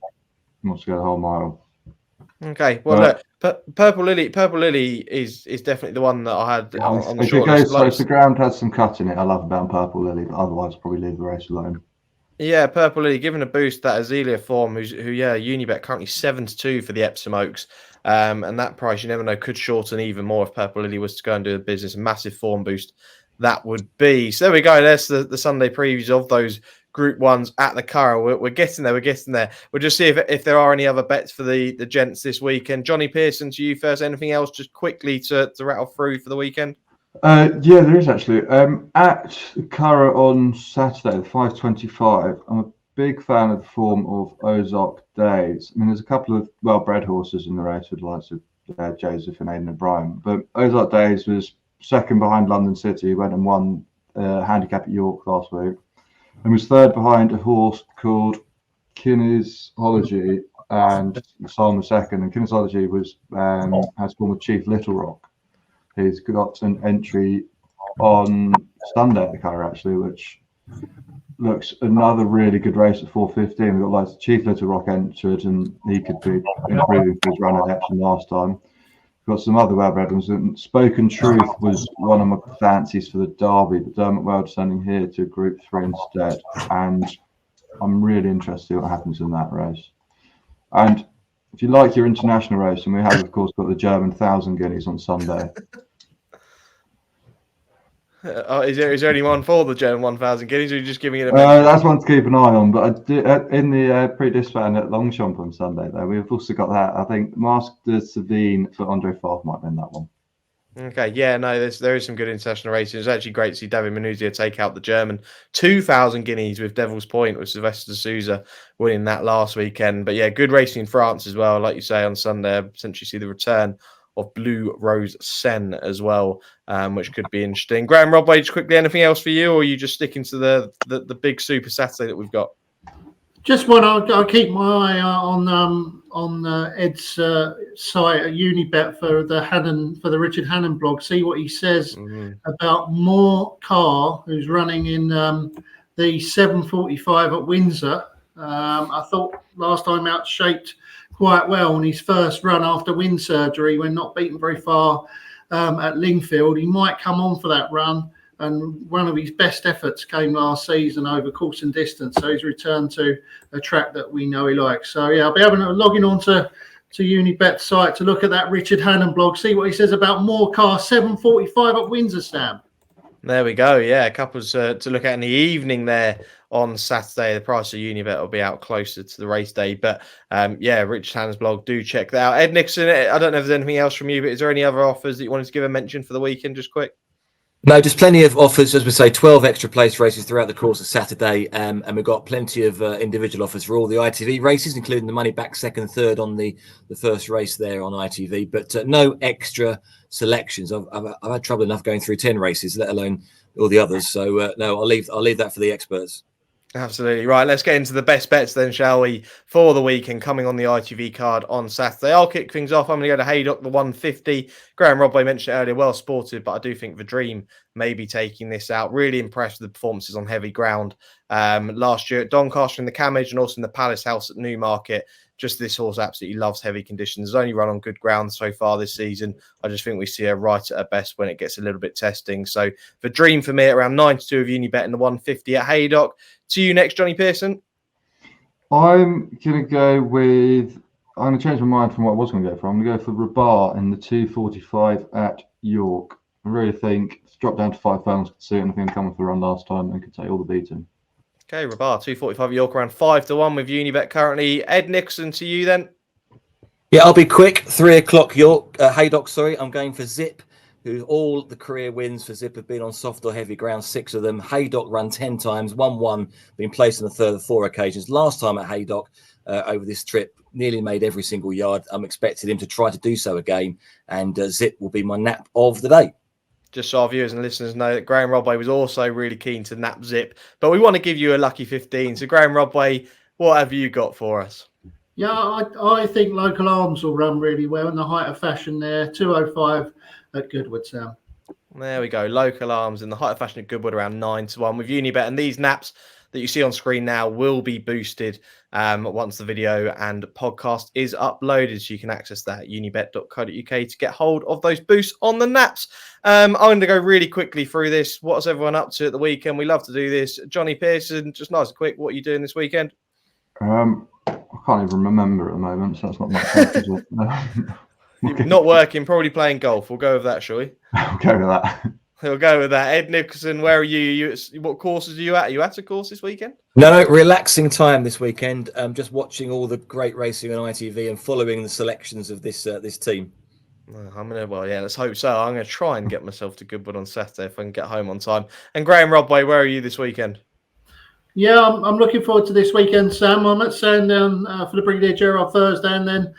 Wants to go the whole mile. Okay, well, look, Purple Lily is definitely the one that I had on the short list. If the ground has some cut in it, I love about Purple Lily, but otherwise I'll probably leave the race alone. Yeah, Purple Lily giving a boost that Azalea form, Unibet currently 7-2 for the Epsom Oaks, and that price, you never know, could shorten even more if Purple Lily was to go and do the business. A massive form boost that would be. So there we go. There's the Sunday previews of those Group 1s at the Curragh. We're getting there. We'll just see if there are any other bets for the gents this weekend. Jonny Pearson, to you first. Anything else just quickly to rattle through for the weekend? Yeah, there is actually. At Curragh on Saturday, the 5:25, I'm a big fan of the form of Ozark Days. I mean, there's a couple of well-bred horses in the race with the likes of Joseph and Aidan O'Brien, but Ozark Days was second behind London City, went and won Handicap at York last week, and was third behind a horse called Kinesiology and Psalm second. And Kinesiology has form of Chief Little Rock. He's got an entry on Sunday at the Curragh, actually, which looks another really good race at 4:15. We've got like Chief Little Rock entered, and he could be improving for his run at Epsom last time. We've got some other well-bred ones. And Spoken Truth was one of my fancies for the Derby, but Dermot Weld sending here to Group 3 instead. And I'm really interested in what happens in that race. And if you like your international race, and we have, of course, got the German 1,000 guineas on Sunday. Is there anyone for the German 1,000 guineas, or are you just giving it a that's one to keep an eye on. But I did, in the Prix at Longchamp on Sunday, though, we've also got that. I think Masque de Sabine for Andre Favre might win that one. Okay, yeah, no, there is some good international races. It's actually great to see David Manuzia take out the German 2,000 guineas with Devil's Point, with Sylvester Souza winning that last weekend. But yeah, good racing in France as well. Like you say, on Sunday, I potentially see the return of Blue Rose Sen as well, which could be interesting. Graeme Rodway, just quickly, anything else for you, or are you just sticking to the big Super Saturday that we've got? Just one, I'll keep my eye on Ed's site at Unibet for the Richard Hannon blog. See what he says about Moore Carr, who's running in the 7:45 at Windsor. I thought last time out shaped quite well on his first run after wind surgery when not beaten very far at Lingfield. He might come on for that run. And one of his best efforts came last season over course and distance. So he's returned to a track that we know he likes. So, yeah, I'll be logging on to Unibet's site to look at that Richard Hannon blog, see what he says about Moore Carr 7:45 at Windsor, Sam. There we go. Yeah, couples to look at in the evening there on Saturday. The price of Unibet will be out closer to the race day. But, yeah, Richard Hannon's blog, do check that out. Ed Nicholson, I don't know if there's anything else from you, but is there any other offers that you wanted to give a mention for the weekend just quick? No, just plenty of offers, as we say, 12 extra place races throughout the course of Saturday. And we've got plenty of individual offers for all the ITV races, including the money back second, third on the first race there on ITV. But no extra selections. I've had trouble enough going through 10 races, let alone all the others. So, no, I'll leave that for the experts. Absolutely. Right, let's get into the best bets then, shall we, for the weekend coming on the ITV card on Saturday. I'll kick things off. I'm going to go to Haydock, the 150. Graeme Rodway mentioned it earlier, well sported, but I do think the Dream may be taking this out. Really impressed with the performances on heavy ground last year at Doncaster in the Camage and also in the Palace House at Newmarket. Just this horse absolutely loves heavy conditions. Has only run on good ground so far this season. I just think we see her right at her best when it gets a little bit testing. So the Dream for me at around 92 of Unibet in the 150 at Haydock. To you next, Jonny Pearson. I'm going to change my mind from what I was going to go for. I'm going to go for Rabar in the 2:45 at York. I really think it's dropped down to 5 pounds to see anything coming for the run last time and could take all the beating. Okay, Rabar, 2:45 at York, around 5-1 with Unibet currently. Ed Nicholson, to you then. Yeah, I'll be quick. 3 o'clock York, Haydock, sorry. I'm going for Zip, who all the career wins for Zip have been on soft or heavy ground, 6 of them. Haydock run 10 times, 1-1, been placed on the third of 4 occasions. Last time at Haydock over this trip, nearly made every single yard. I'm expecting him to try to do so again, and Zip will be my nap of the day. Just so our viewers and listeners know that Graeme Rodway was also really keen to nap Zip, but we want to give you a lucky 15. So Graeme Rodway, what have you got for us? Yeah, I think Local Arms will run really well in the height of fashion there. 2:05 at Goodwood, Sam. There we go. Local Arms in the height of fashion at Goodwood around 9-1 with Unibet. And these naps that you see on screen now will be boosted once the video and podcast is uploaded. So you can access that at unibet.co.uk to get hold of those boosts on the naps. I'm going to go really quickly through this. What's everyone up to at the weekend? We love to do this. Jonny Pearson, just nice and quick. What are you doing this weekend? I can't even remember at the moment, so that's not much help, is it? Okay. Not working, probably playing golf. We'll go with that, shall we? I'll go with that. We'll go with that. Ed Nicholson, where are you? What courses are you at? Are you at a course this weekend? No, relaxing time this weekend. Just watching all the great racing on ITV and following the selections of this team. Let's hope so. I'm going to try and get myself to Goodwood on Saturday if I can get home on time. And Graeme Rodway, where are you this weekend? Yeah, I'm looking forward to this weekend, Sam. I'm at Sandown for the Brigadier Gerard Thursday, and then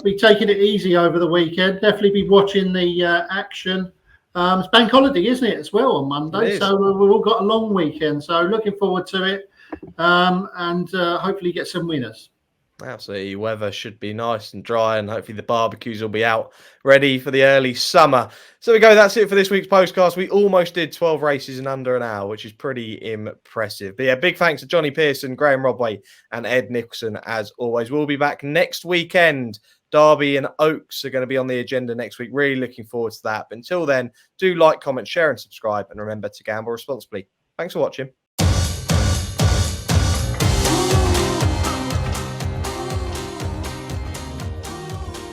be taking it easy over the weekend. Definitely be watching the action. It's bank holiday, isn't it, as well on Monday? So we've all got a long weekend. So looking forward to it, and hopefully get some winners. Absolutely. Weather should be nice and dry, and hopefully the barbecues will be out ready for the early summer. So we go. That's it for this week's Postcast. We almost did 12 races in under an hour, which is pretty impressive. But yeah, big thanks to Jonny Pearson, Graeme Rodway, and Ed Nicholson as always. We'll be back next weekend. Derby and Oaks are going to be on the agenda next week. Really looking forward to that. But until then, do like, comment, share, and subscribe. And remember to gamble responsibly. Thanks for watching.